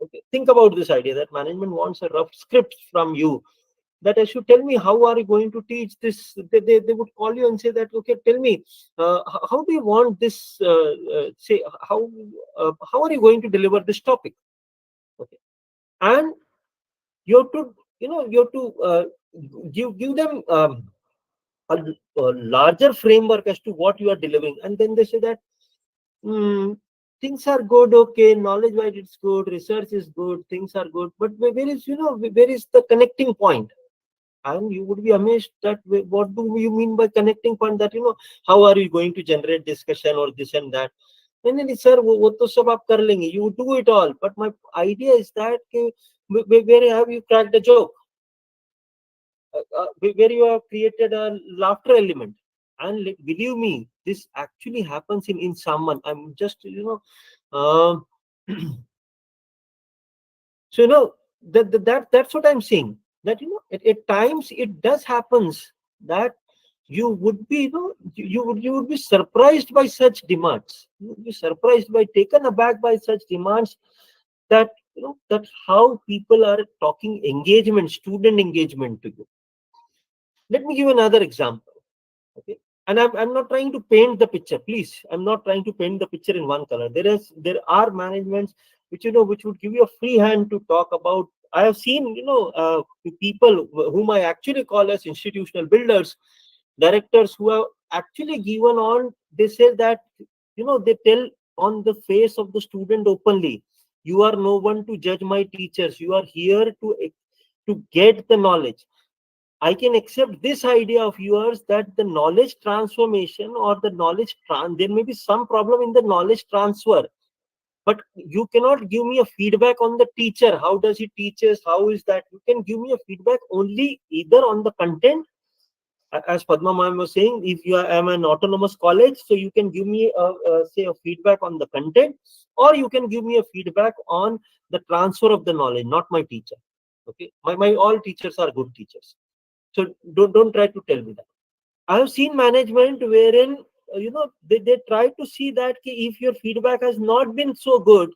Okay, think about this idea that management wants a rough script from you. That I should tell me how are you going to teach this? They would call you and say that okay, tell me how do you want this? Say how are you going to deliver this topic? Okay, and you have to give them a, a larger framework as to what you are delivering, and then they say that hmm, things are good, okay, knowledge wise it's good, research is good, things are good, but where is where is the connecting point? And you would be amazed that what do you mean by connecting point, that how are you going to generate discussion or this and that. And then sir वो तो सब आप कर लेंगे, you do it all, but my idea is that where have you cracked a joke, where you have created a laughter element. And believe me, this actually happens in someone. I'm just um so that's what I'm saying, that at times it does happens that you would be you would be surprised by such demands. You would be surprised by, taken aback by such demands, that that how people are talking engagement, student engagement to you. Let me give another example. Okay, and I'm not trying to paint the picture, please. I'm not trying to paint the picture in one color. There are managements which which would give you a free hand to talk about. I have seen people whom I actually call as institutional builders, directors, who have actually given on, they say that they tell on the face of the student openly, you are no one to judge my teachers, you are here to get the knowledge. I can accept this idea of yours that the knowledge transformation or the there may be some problem in the knowledge transfer, but you cannot give me a feedback on the teacher. How does he teaches? How is that? You can give me a feedback only either on the content, as Padma ma'am was saying, if you am an autonomous college, so you can give me say a feedback on the content, or you can give me a feedback on the transfer of the knowledge, not my teacher. Okay, my all teachers are good teachers. So don't try to tell me that. I have seen management wherein they try to see that if your feedback has not been so good,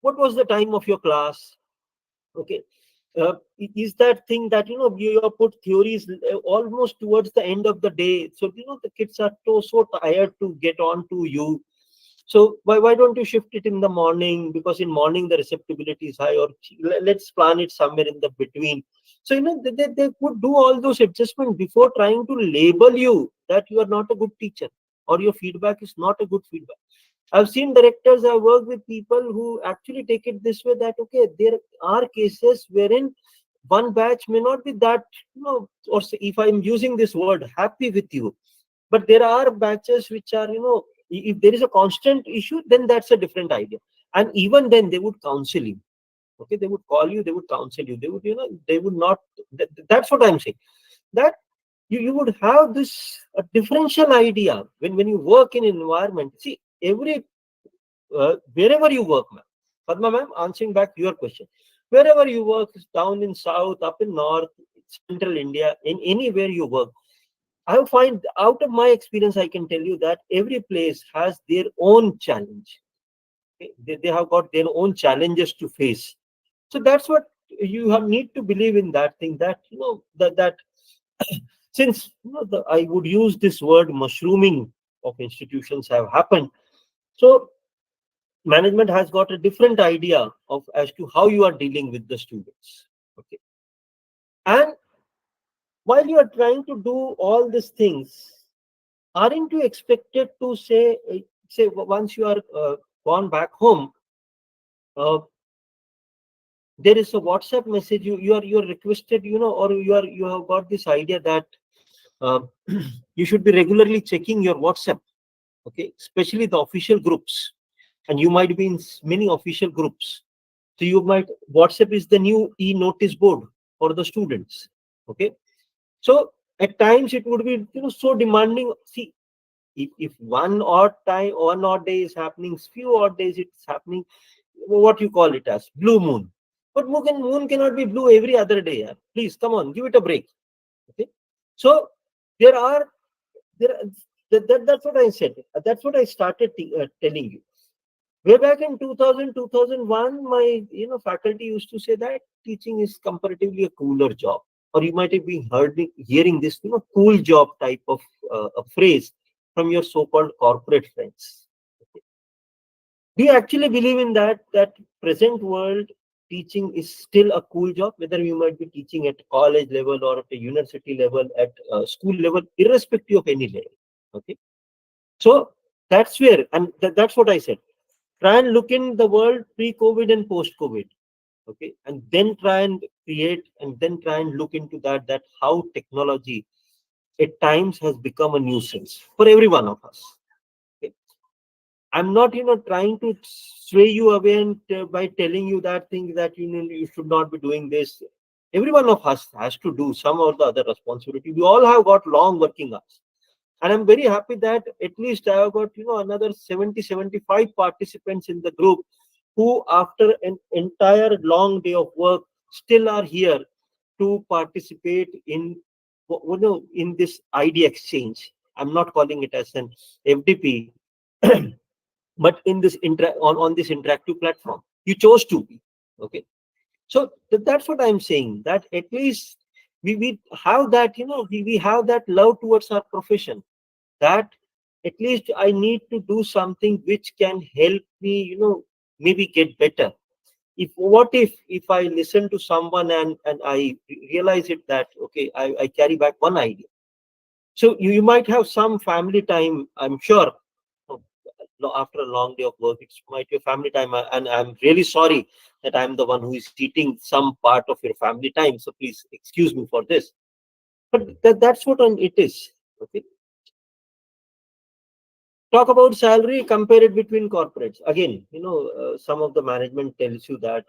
what was the time of your class? Okay, is that thing that you have put theories almost towards the end of the day, so the kids are so tired to get on to you. So why don't you shift it in the morning? Because in morning the receptibility is high, or let's plan it somewhere in the between. So they would do all those adjustments before trying to label you that you are not a good teacher or your feedback is not a good feedback. I've seen directors, I've worked with people who actually take it this way, that okay, there are cases wherein one batch may not be that, or say, if I'm using this word, happy with you, but there are batches which are, if there is a constant issue, then that's a different idea. And even then they would counsel you. Okay, they would call you, they would counsel you, they would, they would not. That's what I'm saying, that you would have this a differential idea when you work in an environment. See, every wherever you work, ma'am, Padma ma'am, answering back to your question, wherever you work, down in south, up in north, central India, in anywhere you work, I find, out of my experience, I can tell you that every place has their own challenge. Okay? They have got their own challenges to face. So that's what you have need to believe in, that thing, that that since I would use this word, mushrooming of institutions have happened. So management has got a different idea of as to how you are dealing with the students. Okay. And while you are trying to do all these things, aren't you expected to say once you are gone back home, uh, there is a WhatsApp message, you're requested, or you have got this idea that uh, you should be regularly checking your WhatsApp, okay, especially the official groups, and you might be in many official groups. So you might, WhatsApp is the new e-notice board for the students, okay. So at times it would be so demanding. See, if one odd day is happening, few odd days it's happening, what you call it as blue moon. But moon cannot be blue every other day. Yeah. Please come on, give it a break. Okay. So there are there that's what I said. That's what I started telling you. Way back in 2000, 2001, my faculty used to say that teaching is comparatively a cooler job. Or you might have been hearing this cool job type of a phrase from your so-called corporate friends. Okay. Do you actually believe in that present world teaching is still a cool job, whether you might be teaching at college level or at a university level, at school level, irrespective of any level? Okay. So that's where, and that's what I said. Try and look in the world pre-COVID and post-COVID, okay, and then try and create, and then try and look into that how technology at times has become a nuisance for every one of us. Okay. I'm not trying to sway you away and by telling you that thing that you should not be doing this. Every one of us has to do some or the other responsibility. We all have got long working hours. And I'm very happy that at least I have got another 70, 75 participants in the group who, after an entire long day of work, still are here to participate in in this idea exchange. I'm not calling it as an FDP, but in this on this interactive platform, you chose to be. Okay. So that's what I'm saying, that at least we have that we have that love towards our profession, that at least I need to do something which can help me, maybe get better. If I listen to someone and I realize it that okay, I carry back one idea. So you might have some family time, I'm sure. After a long day of work, it might be a family time, and I'm really sorry that I'm the one who is eating some part of your family time. So please excuse me for this. But that's what it is. Okay. Talk about salary, compare it between corporates. Again, some of the management tells you that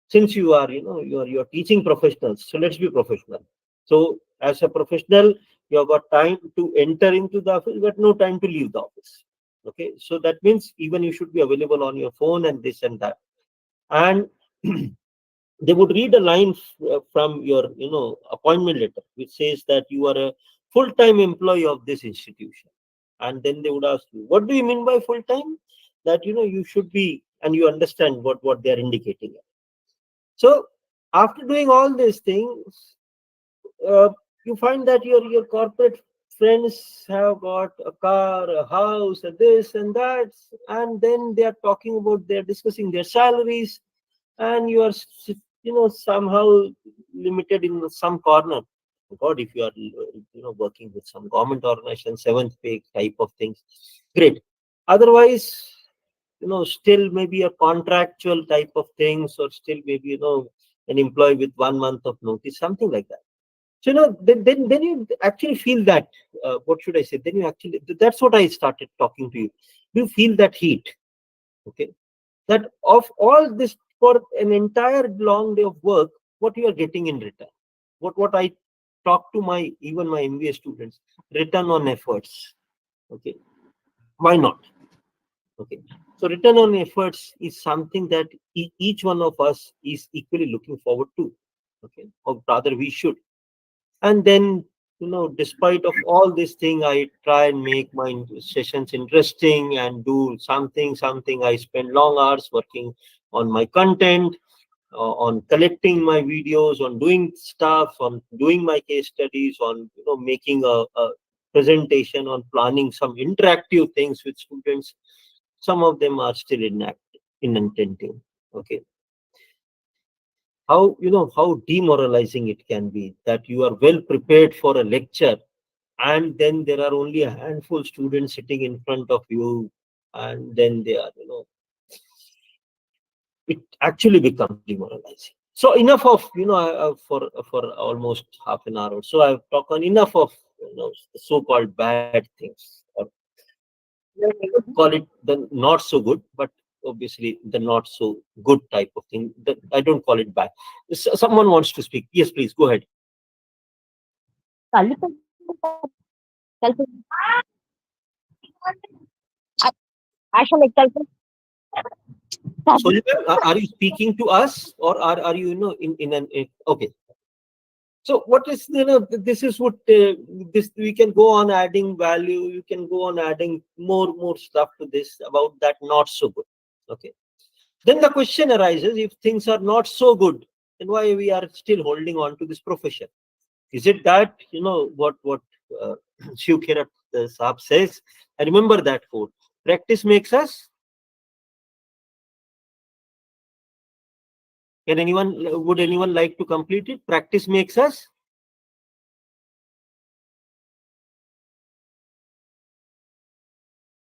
since you are, you're teaching professionals, so let's be professional. So as a professional, you have got time to enter into the office, but no time to leave the office. Okay, so that means even you should be available on your phone and this and that. And they would read a line from your, appointment letter, which says that you are a full-time employee of this institution. And then they would ask you, what do you mean by full-time? That you should be, and you understand what they are indicating. So after doing all these things, you find that your corporate friends have got a car, a house, a this and that, and then they are talking about, they're discussing their salaries, and you are somehow limited in some corner. God, if you are working with some government organization, seventh pay type of things, great. Otherwise, still maybe a contractual type of things, or still maybe an employee with 1 month of notice, something like that. So then you actually feel that what should I say, then you actually, that's what I started talking to you. Do you feel that heat? Okay. That of all this, for an entire long day of work, what you are getting in return, what I talk to my, even my MBA students, return on efforts. Okay. Why not? Okay. So return on efforts is something that each one of us is equally looking forward to. Okay. Or rather we should. And then despite of all this thing, I try and make my sessions interesting and do something. I spend long hours working on my content, on collecting my videos, on doing stuff, on doing my case studies, on making a presentation, on planning some interactive things with students. Some of them are still inattentive. Okay, how demoralizing it can be that you are well prepared for a lecture, and then there are only a handful students sitting in front of you, and then they are it actually becomes demoralizing. So enough of for almost half an hour or so I've talked on enough of so-called bad things, or call it the not so good, but obviously the not so good type of thing. That I don't call it bad. Someone wants to speak. Yes, please go ahead. So are you speaking to us, or are you in an okay? So what is this is what this we can go on adding value. You can go on adding more stuff to this about that not so good. Okay. Then the question arises: if things are not so good, then why we are still holding on to this profession? Is it that what uh, Shiv Kherat Saab says? I remember that quote: "Practice makes us." Would anyone like to complete it? Practice makes us.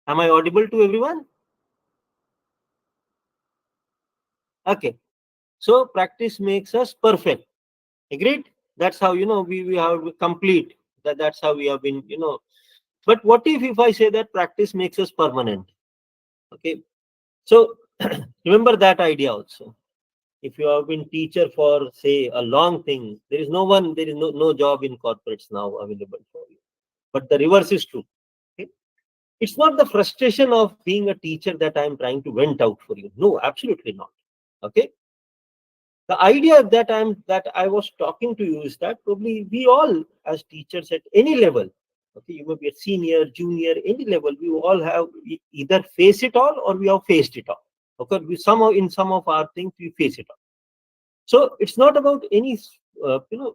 Am I audible to everyone? Okay. So practice makes us perfect. Agreed? That's how we have complete. That's how we have been. But what if I say that practice makes us permanent? Okay. So remember that idea also. If you have been teacher for say a long thing, there is no job in corporates now available for you. But the reverse is true. Okay? It's not the frustration of being a teacher that I'm trying to vent out for you. No, absolutely not. Okay. The idea that I was talking to you is that probably we all as teachers at any level, okay, you may be a senior, junior, any level, we all have either face it all or we have faced it all. Okay, we somehow in some of our things we face it all. So it's not about any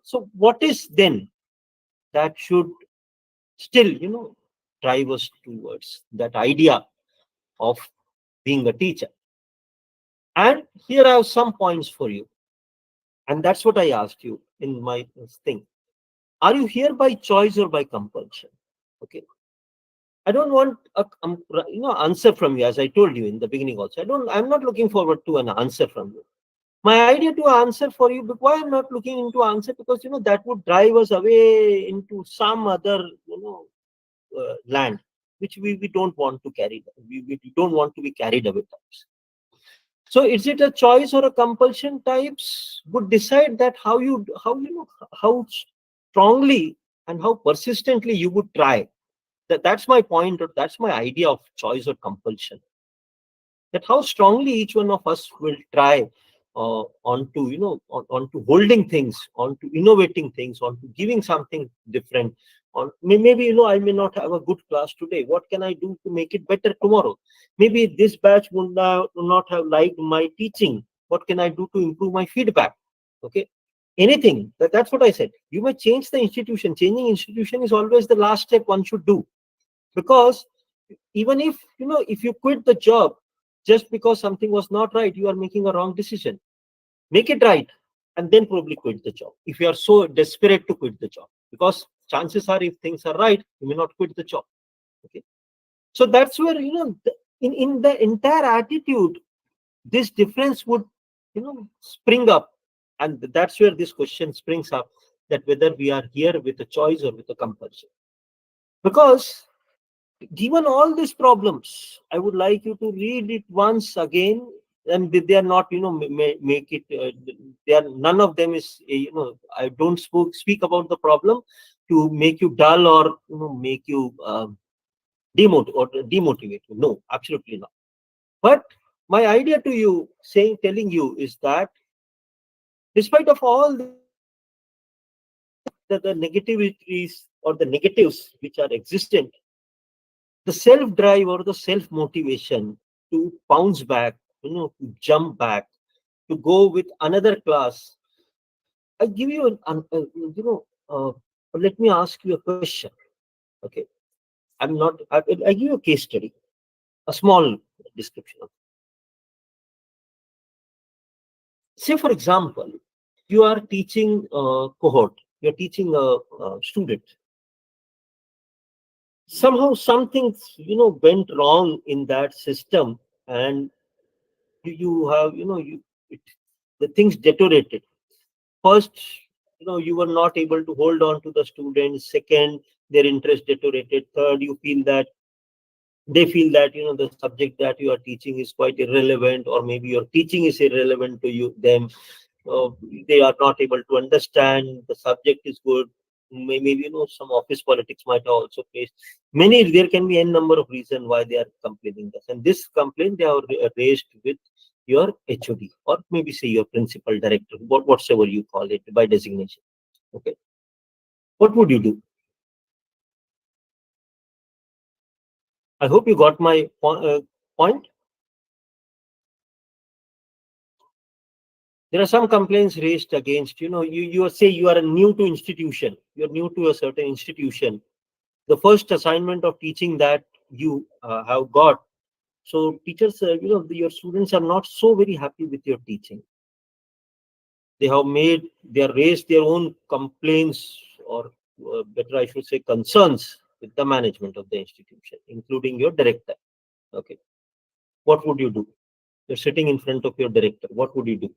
so what is then that should still drive us towards that idea of being a teacher? And here I have some points for you. And that's what I asked you in my thing. Are you here by choice or by compulsion? Okay. I don't want a answer from you, as I told you in the beginning also. I'm not looking forward to an answer from you. My idea to answer for you, but why I'm not looking into answer, because that would drive us away into some other land, which we don't want to carry. We don't want to be carried away. So is it a choice or a compulsion? Types would decide that how strongly and how persistently you would try. That's my point, or that's my idea of choice or compulsion. That how strongly each one of us will try onto onto holding things, onto innovating things, onto giving something different. On maybe I may not have a good class today. What can I do to make it better tomorrow? Maybe this batch would not have liked my teaching. What can I do to improve my feedback? Okay, anything. That's what I said. You may change the institution. Changing institution is always the last step one should do, because even if if you quit the job just because something was not right, you are making a wrong decision. Make it right, and then probably quit the job if you are so desperate to quit the job, because chances are if things are right, you may not quit the job. Okay, so that's where in the entire attitude, this difference would spring up, and that's where this question springs up, that whether we are here with a choice or with a compulsion. Because given all these problems, I would like you to read it once again, and they are not make it they are none of them is I don't speak about the problem to make you dull, or make you demotivate you. No, absolutely not. But my idea to you, telling you, is that despite of all the negativities or the negatives which are existent, the self drive or the self motivation to bounce back, to jump back, to go with another class. I give you let me ask you a question. Okay, I'm not. I give you a case study, a small description. Say, for example, you are teaching a cohort. You're teaching a student. Somehow, something went wrong in that system, and you have it, the things deteriorated. First, you were not able to hold on to the students. Second, their interest deteriorated. Third, you feel that they feel that the subject that you are teaching is quite irrelevant, or maybe your teaching is irrelevant to them. uh, they are not able to understand the subject is good. Maybe some office politics might have also placed many. There can be n number of reasons why they are complaining this, and this complaint they are raised with your HOD, or maybe say your principal director, whatsoever you call it by designation. Okay, what would you do? I hope you got my point. There are some complaints raised against, you say you are new to institution, you're new to a certain institution. The first assignment of teaching that you have got. So teachers, your students are not so very happy with your teaching. They have raised their own complaints, or better I should say concerns, with the management of the institution, including your director. Okay. What would you do? You're sitting in front of your director. What would you do?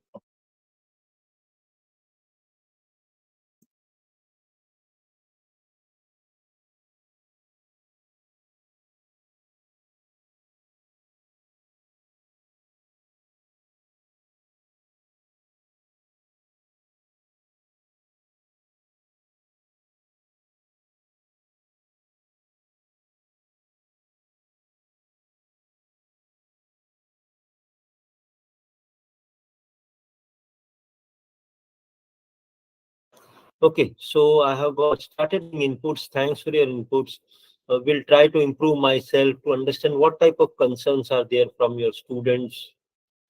Okay, so I have started inputs. Thanks for your inputs. Will try to improve myself to understand what type of concerns are there from your students.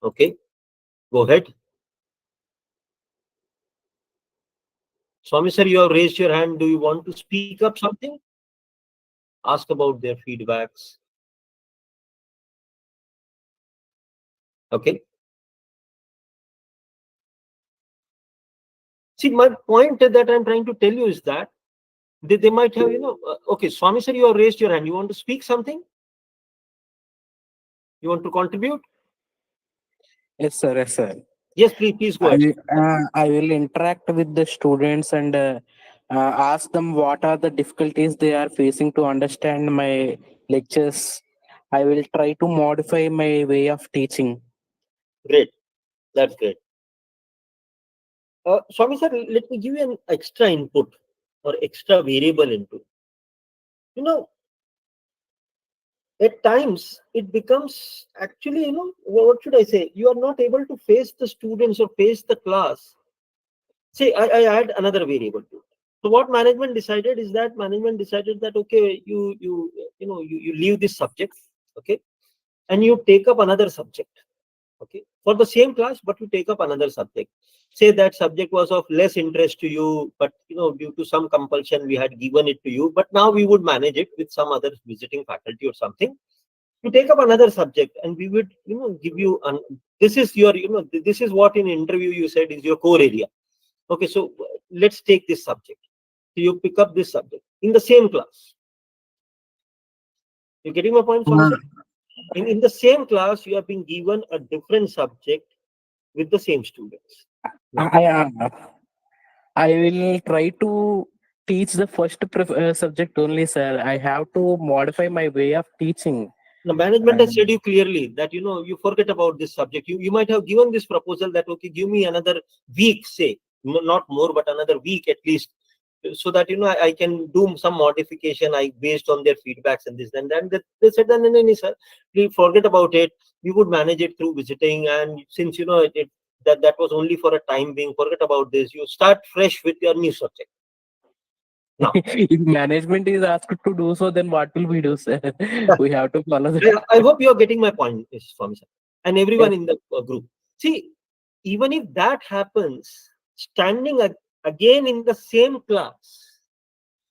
Okay, go ahead. Swami sir, you have raised your hand. Do you want to speak up something? Ask about their feedbacks. Okay. See, my point that I'm trying to tell you is that they might have, okay, Swami sir, you have raised your hand. You want to speak something? You want to contribute?
Yes, sir. Yes, sir.
Yes, please go ahead.
I will interact with the students and ask them what are the difficulties they are facing to understand my lectures. I will try to modify my way of teaching.
Great. That's great. Swami sir, let me give you an extra input or extra variable input. At times it becomes actually, what should I say? You are not able to face the students or face the class. Say, I add another variable to it. So what management decided is that okay, you leave this subject, okay, and you take up another subject. Okay, for the same class, but you take up another subject. Say that subject was of less interest to you, but due to some compulsion we had given it to you, but now we would manage it with some other visiting faculty or something. You take up another subject, and we would give you this is your this is what in interview you said is your core area. Okay, so let's take this subject. So you pick up this subject in the same class. You getting my point, Swami sir? In the same class, you have been given a different subject with the same students. Now,
I will try to teach the first subject only, sir. I have to modify my way of teaching.
the management has said you clearly that you forget about this subject. You might have given this proposal that okay, give me another week, say not more, but another week at least, so that I can do some modification based on their feedbacks and this and then they said that no, sir, please forget about it. We would manage it through visiting, and since that was only for a time being, forget about this. You start fresh with your new subject. Now,
if management is asked to do so, then what will we do, sir? We have to follow that.
I hope you are getting my point, Swami sir, and everyone in the group. See, even if that happens, standing again in the same class,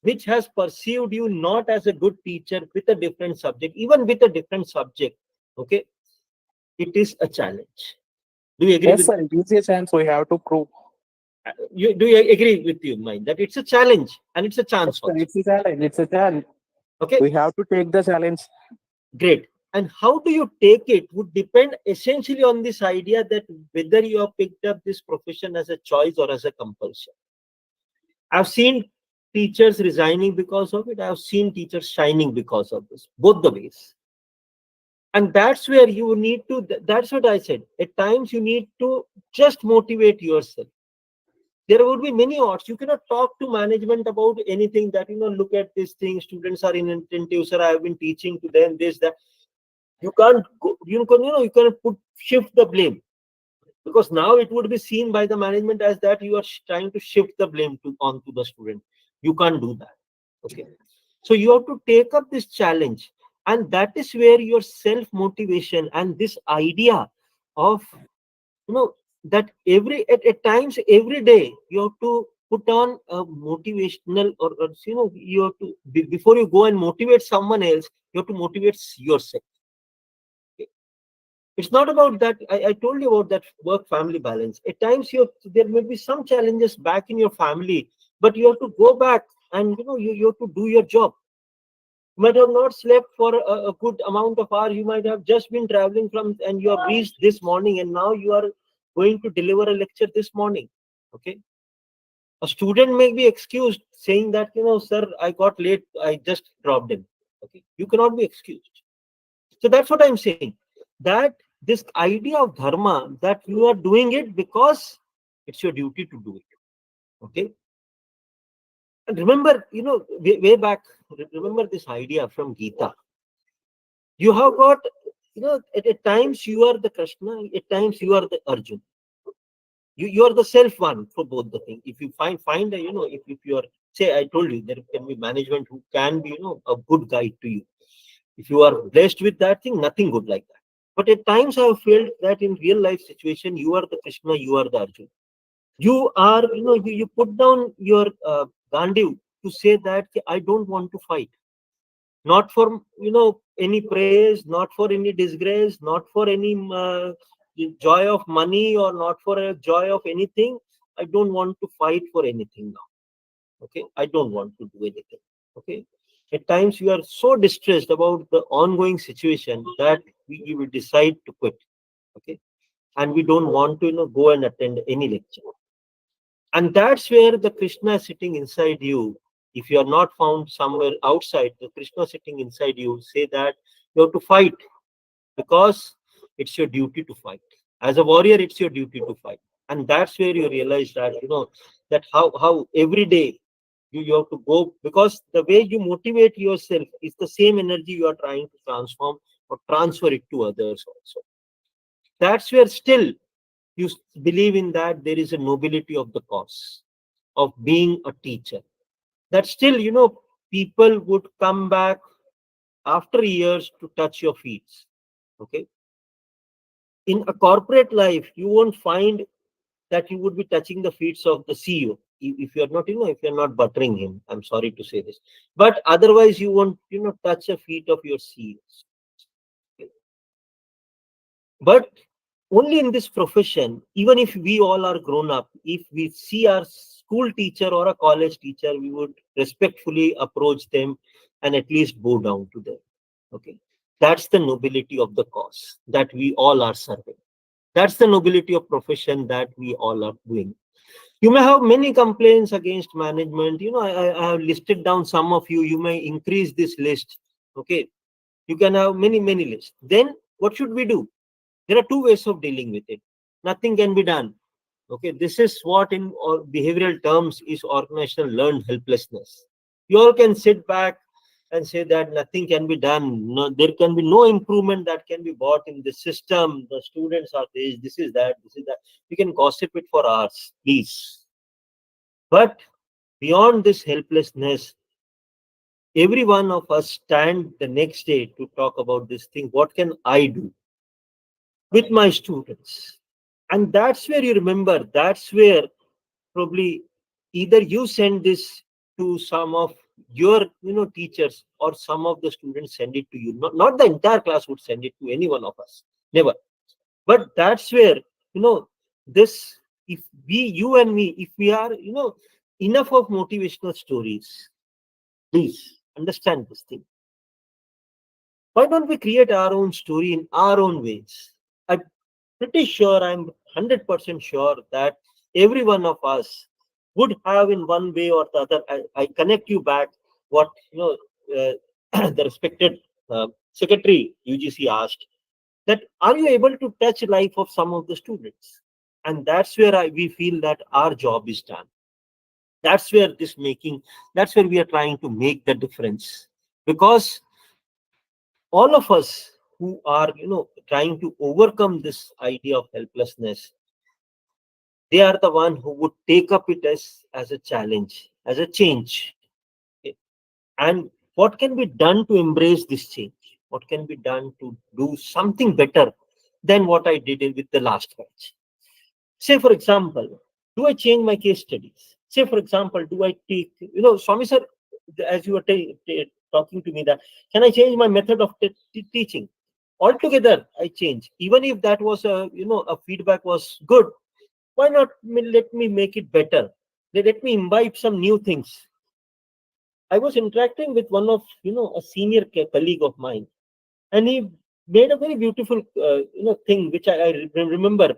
which has perceived you not as a good teacher with a different subject, even with a different subject, okay, it is a challenge. Do you agree
Yes,
with
sir. It is a chance we have to prove.
you? Do you agree with you, mind that it's a challenge and it's a
Yes,
chance
sir.
also?
It's a challenge. It's a challenge.
Okay,
We have to take the challenge.
great. And how do you take it would depend essentially on this idea that whether you have picked up this profession as a choice or as a compulsion. I've seen teachers resigning because of it. I've seen teachers shining because of this, both the ways. And that's where you need to, that's what I said. At times you need to just motivate yourself. There would be many odds. You cannot talk to management about anything that, look at this thing, students are inattentive, sir, I have been teaching to them this, that. You can't go, you can shift the blame, because now it would be seen by the management as that you are trying to shift the blame onto the student. You can't do that. Okay. So you have to take up this challenge, and that is where your self motivation and this idea of, that at times every day you have to put on a motivational, or you have to before you go and motivate someone else, you have to motivate yourself. It's not about that. I told you about that work family balance. At times there may be some challenges back in your family, but you have to go back and you have to do your job. You might have not slept for a good amount of hours. You might have just been traveling from, and you have reached this morning, and now you are going to deliver a lecture this morning. Okay. A student may be excused saying that, sir, I got late, I just dropped him. Okay. You cannot be excused. So that's what I'm saying. That this idea of dharma, that you are doing it because it's your duty to do it. Okay. And remember, way back, remember this idea from Gita. You have got, at times you are the Krishna, at times you are the Arjun. You are the self one for both the thing. If you find a, if you are, say, I told you there can be management who can be, a good guide to you. If you are blessed with that thing, nothing good like that. But at times I have felt that in real life situation, you are the Krishna, you are the Arjun. You are, you put down your Gandiv to say that I don't want to fight. Not for, any praise, not for any disgrace, not for any joy of money, or not for a joy of anything. I don't want to fight for anything now. Okay. I don't want to do anything. Okay. At times you are so distressed about the ongoing situation that we will decide to quit. Okay. And we don't want to, go and attend any lecture. And that's where the Krishna is sitting inside you. If you are not found somewhere outside, the Krishna sitting inside you say that you have to fight, because it's your duty to fight. As a warrior, it's your duty to fight. And that's where you realize that, that how every day you have to go, because the way you motivate yourself is the same energy you are trying to transform or transfer it to others also. That's where still you believe in that there is a nobility of the cause of being a teacher. That still, people would come back after years to touch your feet. Okay. In a corporate life, you won't find that you would be touching the feet of the CEO. If you're not, if you're not buttering him, I'm sorry to say this, but otherwise you won't, touch the feet of your CEOs. But only in this profession, even if we all are grown up, if we see our school teacher or a college teacher, we would respectfully approach them and at least bow down to them. Okay. That's the nobility of the cause that we all are serving. That's the nobility of profession that we all are doing. You may have many complaints against management. I have listed down some of you. You may increase this list. Okay. You can have many lists. Then what should we do? There are two ways of dealing with it. Nothing can be done. Okay, this is what in behavioral terms is organizational learned helplessness. You all can sit back and say that nothing can be done. No, there can be no improvement that can be brought in the system. The students are this is that, this is that. You can gossip it for hours, please. But beyond this helplessness, every one of us stand the next day to talk about this thing. What can I do with my students? And that's where you remember, that's where probably either you send this to some of your teachers, or some of the students send it to you. Not the entire class would send it to any one of us, never. But that's where this, if we, you and me, if we are enough of motivational stories, please understand this thing. Why don't we create our own story in our own ways? I'm pretty sure, I'm 100% sure that every one of us would have, in one way or the other. I connect you back what the respected secretary UGC asked, that are you able to touch life of some of the students? And that's where we feel that our job is done. That's where that's where we are trying to make the difference. Because all of us who are trying to overcome this idea of helplessness, they are the one who would take up it as a challenge, as a change. Okay? And what can be done to embrace this change? What can be done to do something better than what I did with the last batch? Say, for example, do I change my case studies? Say, for example, do I take, Swami sir, as you were talking to me, that can I change my method of teaching? Altogether, I change. Even if that was a feedback was good, why not let me make it better? Let me imbibe some new things. I was interacting with one of, a senior colleague of mine, and he made a very beautiful, thing, which I remember.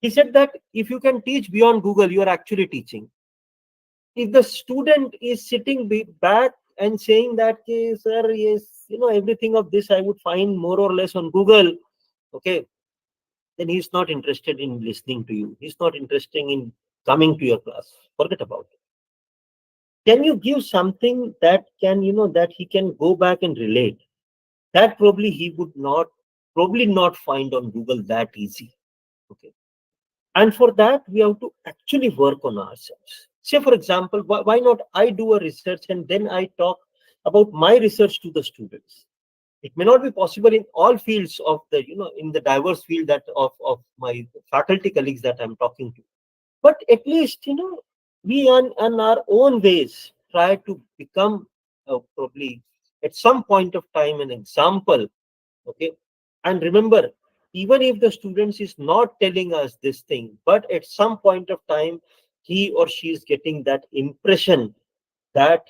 He said that if you can teach beyond Google, you are actually teaching. If the student is sitting back and saying that, "Okay, sir, yes, everything of this I would find more or less on Google," okay, then he's not interested in listening to you. He's not interested in coming to your class. Forget about it. Can you give something that can, that he can go back and relate? That probably he would probably not find on Google that easy. Okay. And for that, we have to actually work on ourselves. Say, for example, why not I do a research and then I talk about my research to the students? It may not be possible in all fields of the, in the diverse field of my faculty colleagues that I'm talking to. But at least, we on our own ways try to become probably at some point of time an example. Okay. And remember, even if the students is not telling us this thing, but at some point of time, he or she is getting that impression that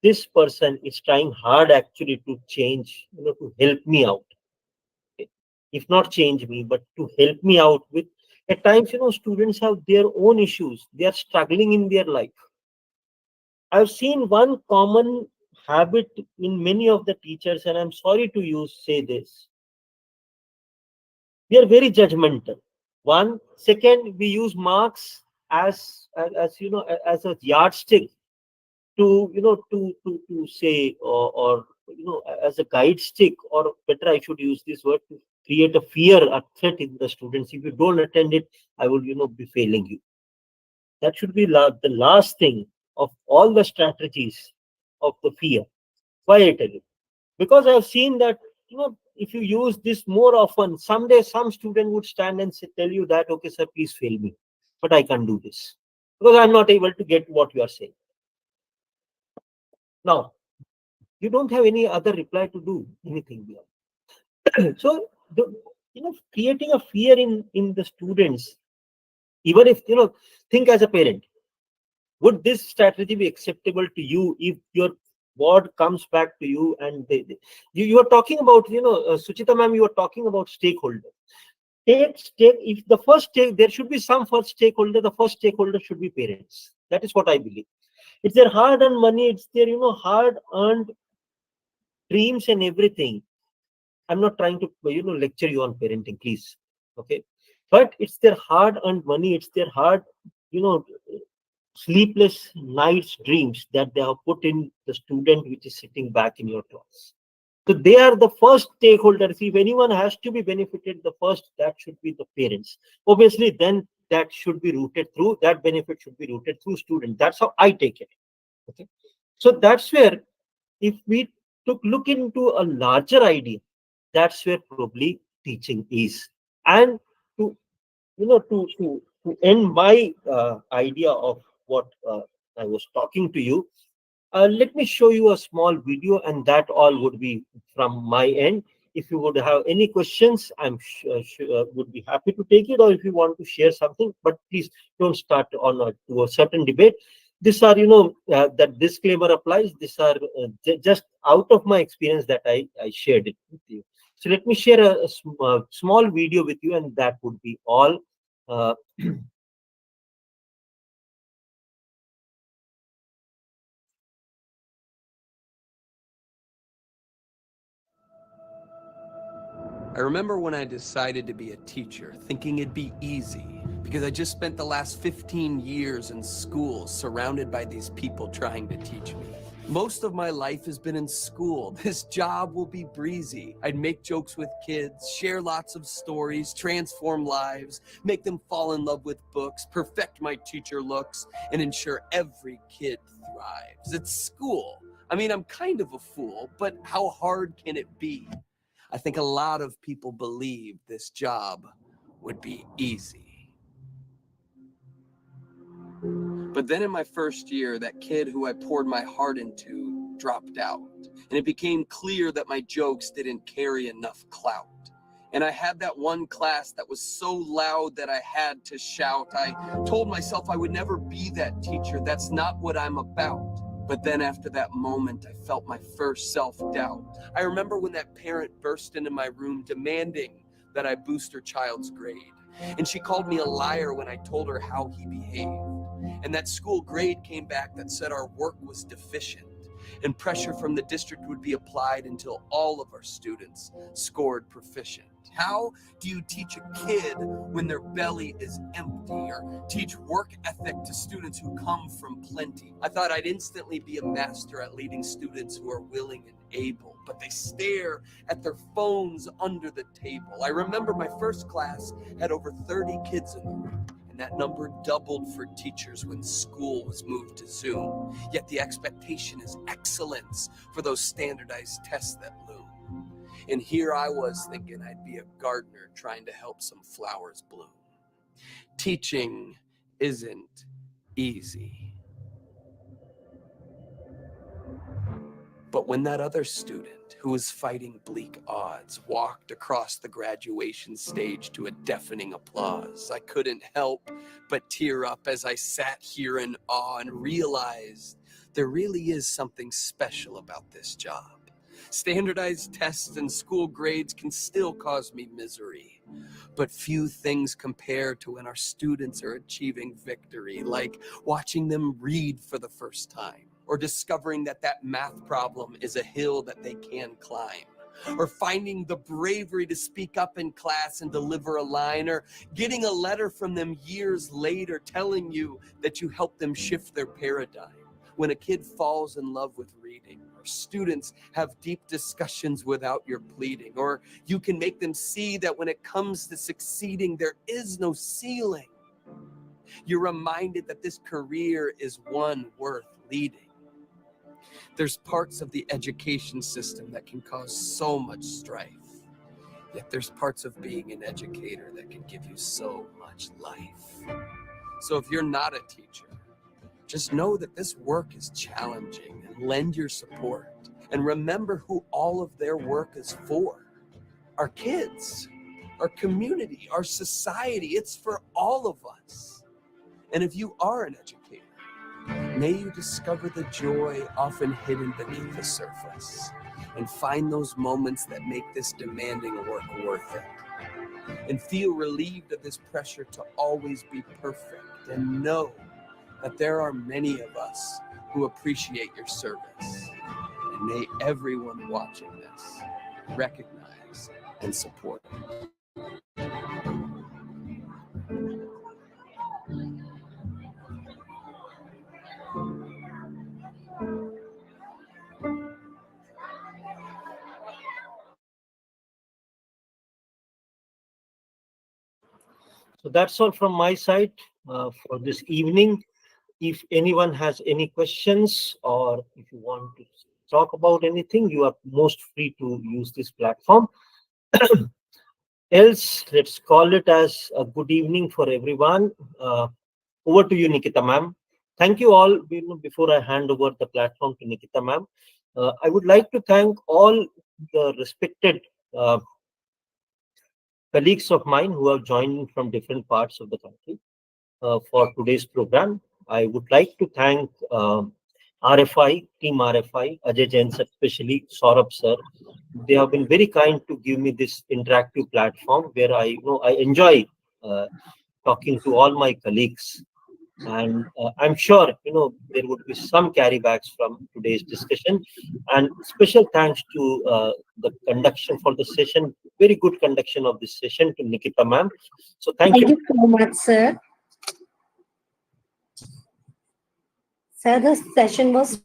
this person is trying hard actually to change, to help me out. Okay. If not change me, but to help me out with, at times, students have their own issues. They are struggling in their life. I've seen one common habit in many of the teachers, and I'm sorry to say this. We are very judgmental. One, second, we use marks as as a yardstick to say, or as a guide stick, or better I should use this word, to create a fear, a threat in the students. If you don't attend it, I will be failing you. That should be the last thing of all the strategies of the fear. Why I tell you? Because I've seen that if you use this more often, someday some student would stand and tell you that, okay sir, please fail me, but I can't do this because I'm not able to get what you are saying. Now you don't have any other reply to do anything beyond. So creating a fear in the students, even if think as a parent, would this strategy be acceptable to you if your ward comes back to you and you are talking about, Suchita ma'am, you are talking about stakeholder. If the first there should be some first stakeholder, the first stakeholder should be parents. That is what I believe. It's their hard-earned money, it's their hard-earned dreams and everything. I'm not trying to lecture you on parenting, please. Okay. But it's their hard-earned money, it's their hard, you know, sleepless nights dreams that they have put in the student which is sitting back in your class. So they are the first stakeholders. If anyone has to be benefited, the first, that should be the parents. Obviously, then that should be rooted through, that benefit should be rooted through student. That's how I take it. Okay. So that's where, if we look into a larger idea, that's where probably teaching is. And to To end my idea of what I was talking to you, let me show you a small video, and that all would be from my end. If you would have any questions, I'm would be happy to take it, or if you want to share something, but please don't start on to a certain debate. These are, that disclaimer applies. These are just out of my experience that I shared it with you. So let me share a small video with you, and that would be all. Uh,
I remember when I decided to be a teacher, thinking it'd be easy, because I just spent the last 15 years in school surrounded by these people trying to teach me. Most of my life has been in school. This job will be breezy. I'd make jokes with kids, share lots of stories, transform lives, make them fall in love with books, perfect my teacher looks, and ensure every kid thrives. It's school. I mean, I'm kind of a fool, but how hard can it be? I think a lot of people believe this job would be easy. But then in my first year, that kid who I poured my heart into dropped out. And it became clear that my jokes didn't carry enough clout. And I had that one class that was so loud that I had to shout. I told myself I would never be that teacher. That's not what I'm about. But then after that moment, I felt my first self-doubt. I remember when that parent burst into my room demanding that I boost her child's grade. And she called me a liar when I told her how he behaved. And that school grade came back that said our work was deficient, and pressure from the district would be applied until all of our students scored proficient. How do you teach a kid when their belly is empty, or teach work ethic to students who come from plenty? I thought I'd instantly be a master at leading students who are willing and able, but they stare at their phones under the table. I remember my first class had over 30 kids in the room, and that number doubled for teachers when school was moved to Zoom. Yet the expectation is excellence for those standardized tests that loom. And here I was thinking I'd be a gardener trying to help some flowers bloom. Teaching isn't easy. But when that other student who was fighting bleak odds walked across the graduation stage to a deafening applause, I couldn't help but tear up as I sat here in awe and realized there really is something special about this job. Standardized tests and school grades can still cause me misery, but few things compare to when our students are achieving victory, like watching them read for the first time, or discovering that that math problem is a hill that they can climb, or finding the bravery to speak up in class and deliver a line, or getting a letter from them years later telling you that you helped them shift their paradigm. When a kid falls in love with reading, or students have deep discussions without your pleading, or you can make them see that when it comes to succeeding, there is no ceiling. You're reminded that this career is one worth leading. There's parts of the education system that can cause so much strife, yet there's parts of being an educator that can give you so much life. So if you're not a teacher, just know that this work is challenging, and lend your support. And remember who all of their work is for. Our kids, our community, our society. It's for all of us. And if you are an educator, may you discover the joy often hidden beneath the surface, and find those moments that make this demanding work worth it. And feel relieved of this pressure to always be perfect, and know that there are many of us who appreciate your service. And may everyone watching this recognize and support it.
so that's all from my side for this evening. If anyone has any questions, or if you want to talk about anything, you are most free to use this platform. else, let's call it as a good evening for everyone. Over to you, Nikita ma'am. Thank you all. Before I hand over the platform to Nikita ma'am, I would like to thank all the respected colleagues of mine who have joined from different parts of the country for today's program. I would like to thank RFI, Team RFI, Ajay Jain, especially Saurabh sir. They have been very kind to give me this interactive platform where I enjoy talking to all my colleagues. And I'm sure there would be some carrybacks from today's discussion. And special thanks to the conduction for the session, very good conduction of this session to Nikita ma'am. So thank
Thank
you.
you so much, sir. Sir, the session was